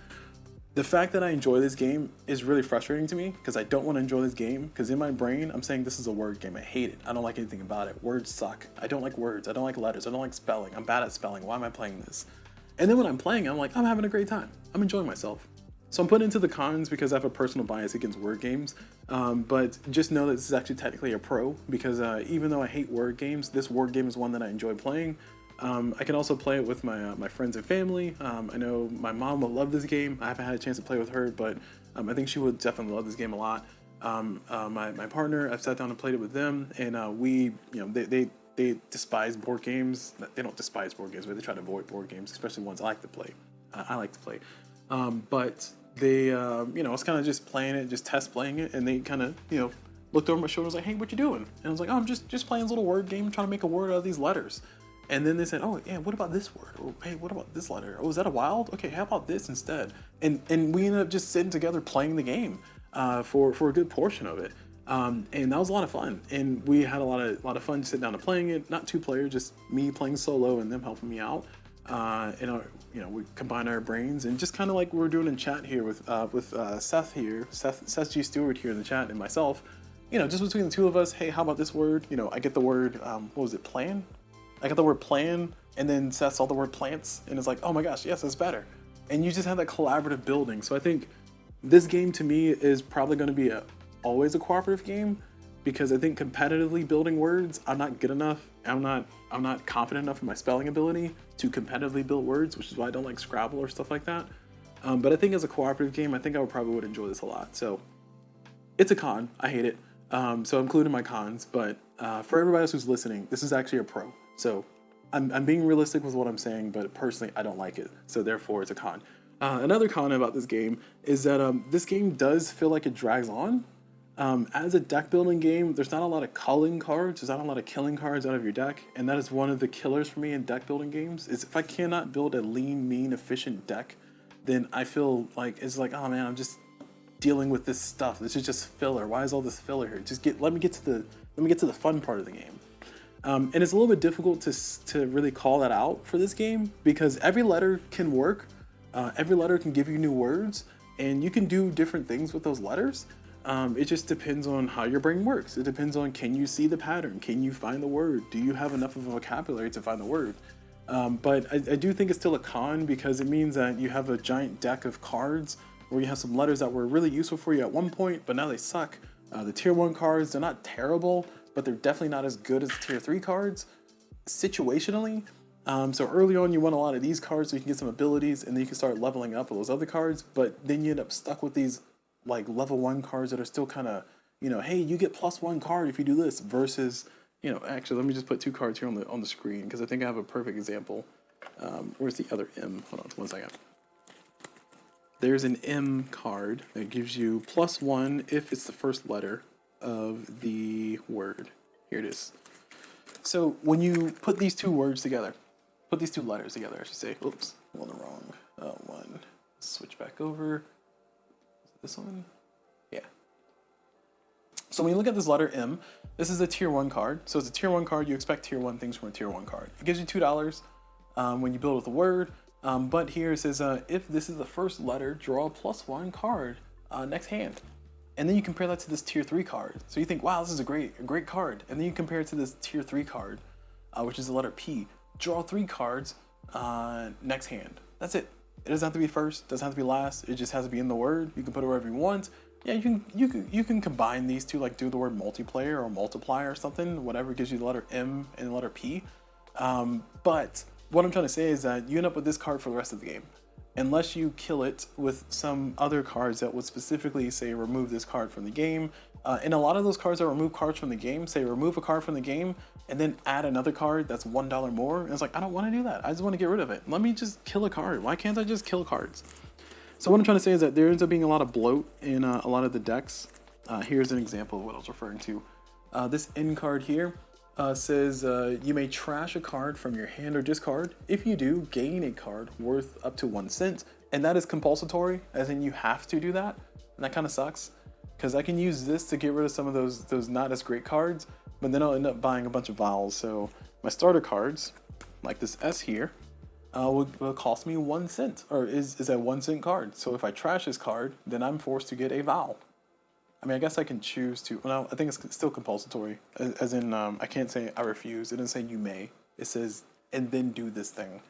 The fact that I enjoy this game is really frustrating to me because I don't want to enjoy this game because in my brain, I'm saying this is a word game. I hate it. I don't like anything about it. Words suck. I don't like words. I don't like letters. I don't like spelling. I'm bad at spelling. Why am I playing this? And then when I'm playing, I'm like, I'm having a great time. I'm enjoying myself. So I'm putting into the cons because I have a personal bias against word games. But just know that this is actually technically a pro because even though I hate word games, this word game is one that I enjoy playing. I can also play it with my friends and family. I know my mom will love this game. I haven't had a chance to play with her, but I think she would definitely love this game a lot. My partner, I've sat down and played it with them, and they despise board games. They don't despise board games, but they try to avoid board games, especially ones I like to play. I like to play, but they, it's kind of just playing it, just test playing it, and they kind of, looked over my shoulder, was like, "Hey, what you doing?" And I was like, "Oh, I'm just playing this little word game, trying to make a word out of these letters." And then they said, "Oh, yeah, what about this word? Oh, hey, what about this letter? Oh, is that a wild? Okay, how about this instead?" And we ended up just sitting together playing the game for a good portion of it. And that was a lot of fun. And we had a lot of fun sitting down and playing it. Not two players, just me playing solo and them helping me out. We combine our brains and just kind of like we're doing in chat here with Seth here, Seth G. Stewart here in the chat and myself. Just between the two of us, hey, how about this word? I get the word, what was it, plan? I got the word plan, and then Seth saw the word plants, and it's like, oh my gosh, yes, that's better. And you just have that collaborative building. So I think this game to me is probably going to be always a cooperative game, because I think competitively building words, I'm not good enough. I'm not confident enough in my spelling ability to competitively build words, which is why I don't like Scrabble or stuff like that. But I think as a cooperative game, I think I probably would enjoy this a lot. So it's a con. I hate it. So I'm including my cons. But for everybody else who's listening, this is actually a pro. So I'm being realistic with what I'm saying, but personally, I don't like it. So therefore, it's a con. Another con about this game is that this game does feel like it drags on. As a deck building game, there's not a lot of culling cards, there's not a lot of killing cards out of your deck, and that is one of the killers for me in deck building games, is if I cannot build a lean, mean, efficient deck, then I feel like, it's like, oh man, I'm just dealing with this stuff. This is just filler. Why is all this filler here? Let me get to the fun part of the game. And it's a little bit difficult to really call that out for this game, because every letter can work, every letter can give you new words, and you can do different things with those letters. It just depends on how your brain works. It depends on, can you see the pattern? Can you find the word? Do you have enough of a vocabulary to find the word? But I do think it's still a con, because it means that you have a giant deck of cards where you have some letters that were really useful for you at one point, but now they suck. The tier 1 cards, they're not terrible, but they're definitely not as good as the tier 3 cards situationally. So early on, you want a lot of these cards so you can get some abilities, and then you can start leveling up with those other cards, but then you end up stuck with these like level 1 cards that are still kind of, hey, you get +1 card if you do this, versus, actually, let me just put 2 cards here on the screen, because I think I have a perfect example. Where's the other M? Hold on 1 second. There's an M card that gives you +1 if it's the first letter of the word. Here it is. So when you put these two words together, put these two letters together, I should say. Oops, I'm on the wrong one. Switch back over. This one? Yeah. So when you look at this letter M, this is a tier 1 card. So it's a tier 1 card. You expect tier 1 things from a tier 1 card. It gives you $2 when you build with a word. But here it says, if this is the first letter, draw a +1 card next hand. And then you compare that to this tier 3 card. So you think, wow, this is a great card. And then you compare it to this tier 3 card, which is the letter P. Draw 3 cards next hand. That's it. It doesn't have to be first, doesn't have to be last. It just has to be in the word. You can put it wherever you want. Yeah, you can combine these two, like do the word multiplayer or multiply or something, whatever gives you the letter M and the letter P. But what I'm trying to say is that you end up with this card for the rest of the game, unless you kill it with some other cards that would specifically say remove this card from the game. And a lot of those cards that remove cards from the game say remove a card from the game and then add another card that's $1 more. And it's like, I don't want to do that. I just want to get rid of it. Let me just kill a card. Why can't I just kill cards? So what I'm trying to say is that there ends up being a lot of bloat in a lot of the decks. Here's an example of what I was referring to. This end card here says you may trash a card from your hand or discard. If you do, gain a card worth up to 1 cent. And that is compulsory, as in you have to do that. And that kind of sucks, because I can use this to get rid of some of those not as great cards, but then I'll end up buying a bunch of vowels. So my starter cards, like this S here, will cost me 1 cent, or is a 1 cent card. So if I trash this card, then I'm forced to get a vowel. I mean, I guess I can choose to, well, I think it's still compulsory, as in I can't say I refuse. It doesn't say you may. It says, and then do this thing.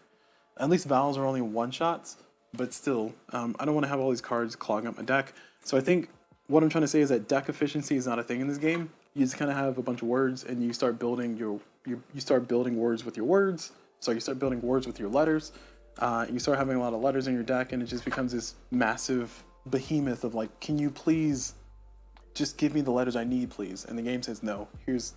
At least vowels are only one-shots, but still, I don't want to have all these cards clogging up my deck. So I think what I'm trying to say is that deck efficiency is not a thing in this game. You just kind of have a bunch of words, and you start building you start building words with your words. So you start building words with your letters. You start having a lot of letters in your deck, and it just becomes this massive behemoth of like, can you please just give me the letters I need, please? And the game says no. Here's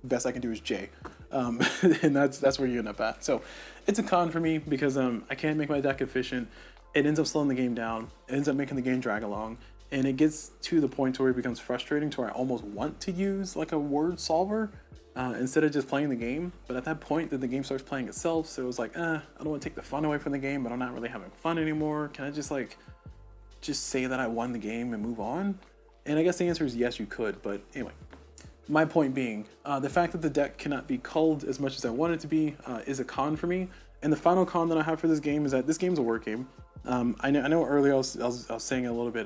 best I can do is J, and that's where you end up at. So it's a con for me, because I can't make my deck efficient. It ends up slowing the game down. It ends up making the game drag along. and it gets to the point where it becomes frustrating to where I almost want to use like a word solver instead of just playing the game. But at that point, then the game starts playing itself, so it was like, I don't want to take the fun away from the game, but I'm not really having fun anymore. Can I just say that I won the game and move on? And I guess the answer is yes, you could. But anyway, my point being, the fact that the deck cannot be culled as much as I want it to be is a con for me. And the final con that I have for this game is that this game is a word game. I know earlier I was saying a little bit,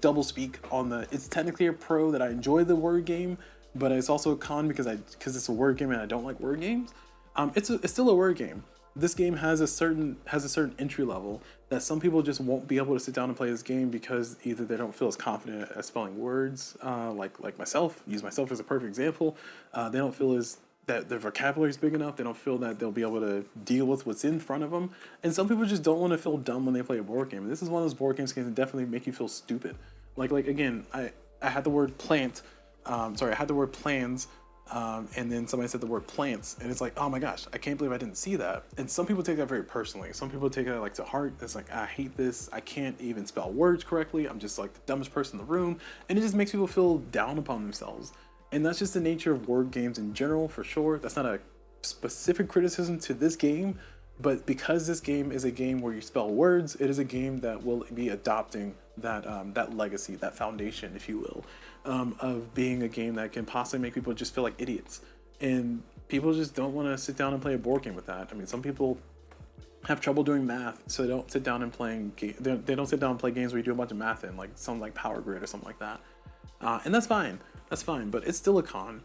double speak on the. It's technically a pro that I enjoy the word game, but it's also a con because it's a word game and I don't like word games. It's still a word game. This game has a certain entry level that some people just won't be able to sit down and play this game because either they don't feel as confident at spelling words, like myself. Use myself as a perfect example. They don't feel as that their vocabulary is big enough. They don't feel that they'll be able to deal with what's in front of them. And some people just don't want to feel dumb when they play a board game. And this is one of those board games that can definitely make you feel stupid. Like again, I had the word plant. I had the word plans. And then somebody said the word plants, and it's like, oh my gosh, I can't believe I didn't see that. And some people take that very personally. Some people take that to heart. It's like, I hate this. I can't even spell words correctly. I'm just like the dumbest person in the room. And it just makes people feel down upon themselves. And that's just the nature of word games in general, for sure. That's not a specific criticism to this game, but because this game is a game where you spell words, it is a game that will be adopting that legacy, that foundation, if you will, of being a game that can possibly make people just feel like idiots. And people just don't want to sit down and play a board game with that. I mean, some people have trouble doing math, so they don't sit down and they don't sit down and play games where you do a bunch of math in, like something like Power Grid or something like that. And that's fine. That's fine, but it's still a con.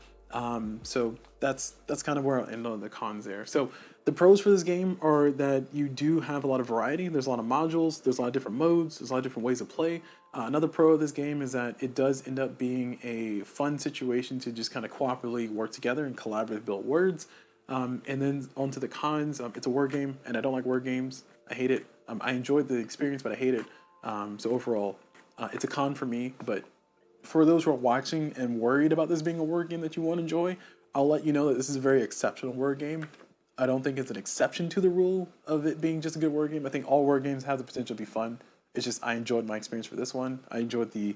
So that's kind of where I'll end on the cons there. So the pros for this game are that you do have a lot of variety. There's a lot of modules. There's a lot of different modes. There's a lot of different ways to play. Another pro of this game is that it does end up being a fun situation to just kind of cooperatively work together and collaboratively build words. And then onto the cons. It's a word game, and I don't like word games. I hate it. I enjoyed the experience, but I hate it. So overall, it's a con for me. But for those who are watching and worried about this being a word game that you want to enjoy, I'll let you know that this is a very exceptional word game. I don't think it's an exception to the rule of it being just a good word game. I think all word games have the potential to be fun. It's just I enjoyed my experience for this one. I enjoyed the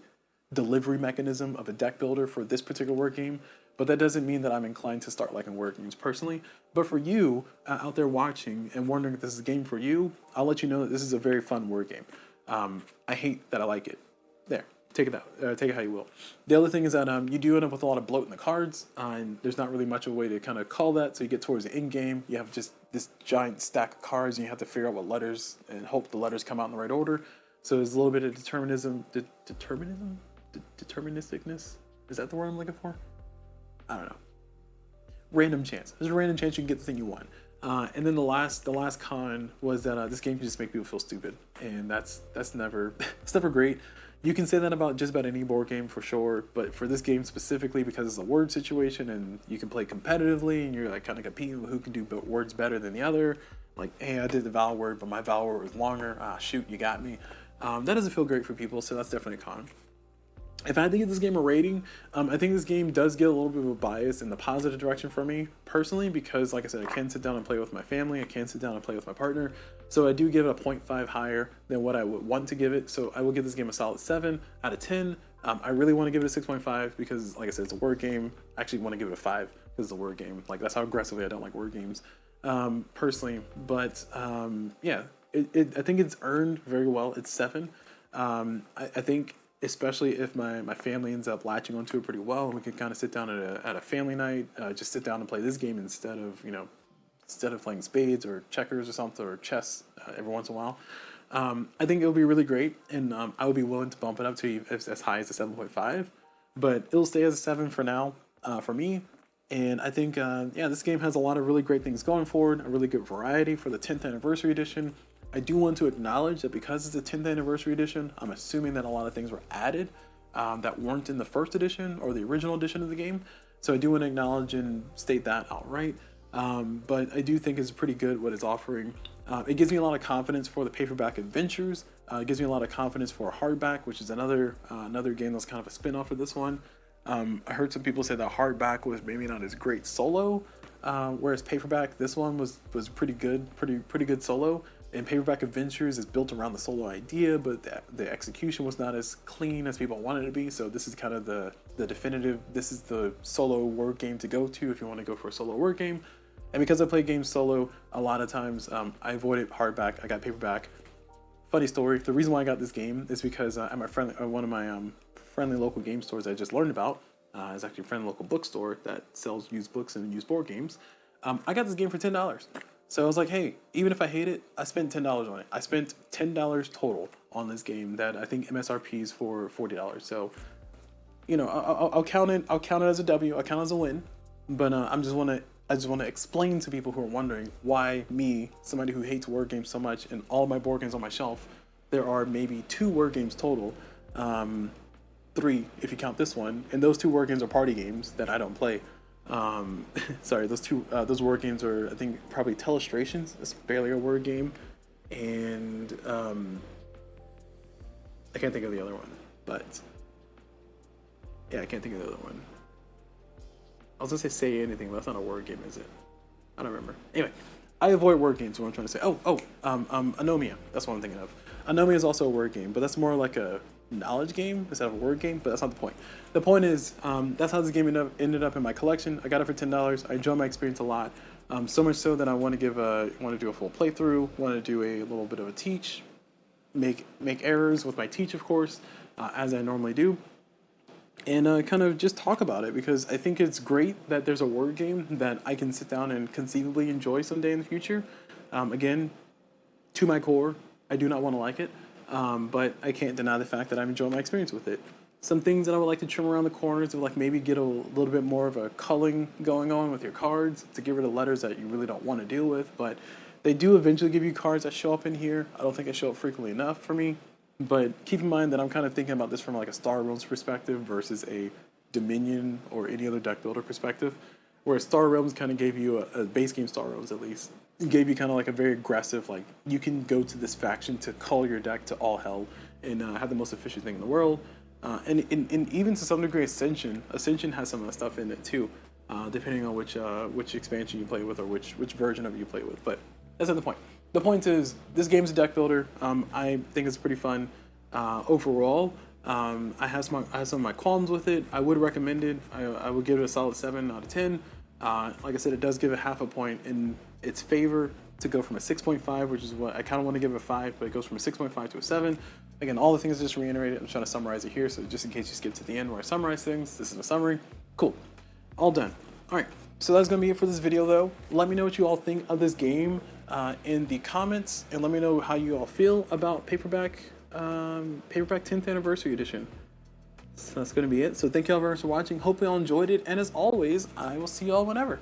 delivery mechanism of a deck builder for this particular word game, but that doesn't mean that I'm inclined to start liking word games personally. But for you out there watching and wondering if this is a game for you, I'll let you know that this is a very fun word game. I hate that I like it. There. Take it out. Take it how you will. The other thing is that you do end up with a lot of bloat in the cards, and there's not really much of a way to kind of call that. So you get towards the end game, you have just this giant stack of cards, and you have to figure out what letters and hope the letters come out in the right order. So there's a little bit of deterministicness. Is that the word I'm looking for? I don't know. Random chance. There's a random chance you can get the thing you want. And then the last con was that this game can just make people feel stupid, and that's never it's never great. You can say that about just about any board game for sure, but for this game specifically, because it's a word situation and you can play competitively and you're like kind of competing with who can do words better than the other. Like, hey, I did the vowel word, but my vowel word was longer. Ah, shoot, you got me. That doesn't feel great for people, so that's definitely a con. If I had to give this game a rating, I think this game does get a little bit of a bias in the positive direction for me personally, because like I said, I can sit down and play with my family, I can sit down and play with my partner, so I do give it a 0.5 higher than what I would want to give it. So I will give this game a solid 7 out of 10. I really want to give it a 6.5 because, like I said, it's a word game. I actually want to give it a 5 because it's a word game. Like, that's how aggressively I don't like word games personally. But yeah, I think it's earned very well. It's 7. I think, especially if my family ends up latching onto it pretty well, and we can kind of sit down at a family night, just sit down and play this game instead of playing spades or checkers or something, or chess every once in a while. I think it'll be really great, and I would be willing to bump it up to as high as a 7.5, but it'll stay as a 7 for now for me. And I think, this game has a lot of really great things going forward, a really good variety for the 10th anniversary edition. I do want to acknowledge that because it's a 10th anniversary edition, I'm assuming that a lot of things were added that weren't in the first edition or the original edition of the game. So I do want to acknowledge and state that outright. But I do think it's pretty good what it's offering. It gives me a lot of confidence for the paperback adventures. It gives me a lot of confidence for hardback, which is another game that's kind of a spin-off of this one. I heard some people say that hardback was maybe not as great solo, whereas paperback, this one was pretty good, pretty good solo. And Paperback Adventures is built around the solo idea, but the execution was not as clean as people wanted it to be. So this is kind of the definitive, this is the solo word game to go to if you want to go for a solo word game. And because I play games solo, a lot of times I avoided hardback. I got paperback. Funny story, the reason why I got this game is because at one of my friendly local game stores I just learned about, is actually a friendly local bookstore that sells used books and used board games. I got this game for $10. So I was like, hey, even if I hate it, I spent $10 on it. I spent $10 total on this game that I think MSRP is for $40. So, you know, I'll count it. I'll count it as a W. I'll count it as a win. But I just want to explain to people who are wondering why me, somebody who hates word games so much, and all of my board games on my shelf, there are maybe 2 word games total, 3 if you count this one, and those 2 word games are party games that I don't play. Sorry, those word games are, I think, probably Telestrations. It's barely a word game, and I can't think of the other one, but yeah, I can't think of the other one. I was gonna say anything, but that's not a word game, is it? I don't remember. Anyway, I avoid word games. What I'm trying to say. Anomia. That's what I'm thinking of. Anomia is also a word game, but that's more like a knowledge game instead of a word game. But that's not the point. The point is, that's how this game ended up in my collection. I got it for $10. I enjoyed my experience a lot. So much so that I want to do a full playthrough. Want to do a little bit of a teach, make errors with my teach, of course, as I normally do. And kind of just talk about it, because I think it's great that there's a word game that I can sit down and conceivably enjoy someday in the future. Again, to my core, I do not want to like it, but I can't deny the fact that I'm enjoying my experience with it. Some things that I would like to trim around the corners of, like, maybe get a little bit more of a culling going on with your cards to get rid of letters that you really don't want to deal with, but they do eventually give you cards that show up in here. I don't think they show up frequently enough for me. But keep in mind that I'm kind of thinking about this from like a Star Realms perspective versus a Dominion or any other deck builder perspective, where Star Realms kind of gave you a base game Star Realms, at least. It gave you kind of like a very aggressive, like, you can go to this faction to cull your deck to all hell and have the most efficient thing in the world. And even to some degree, Ascension has some of that stuff in it too, depending on which expansion you play with or which version of it you play with. But that's not the point. The point is, this game's a deck builder. I think it's pretty fun overall. I have some of my qualms with it. I would recommend it. I would give it a solid 7 out of 10. Like I said, it does give it half a point in its favor to go from a 6.5, which is what I kind of want to give it a 5, but it goes from a 6.5 to a 7. Again, all the things I just reiterated. I'm trying to summarize it here, so just in case you skip to the end where I summarize things, this is a summary. Cool. All done. All right. So that's going to be it for this video, though. Let me know what you all think of this game in the comments, and let me know how you all feel about Paperback 10th Anniversary Edition. So that's going to be it. So thank you all very much for watching. Hope you all enjoyed it, and as always, I will see you all whenever.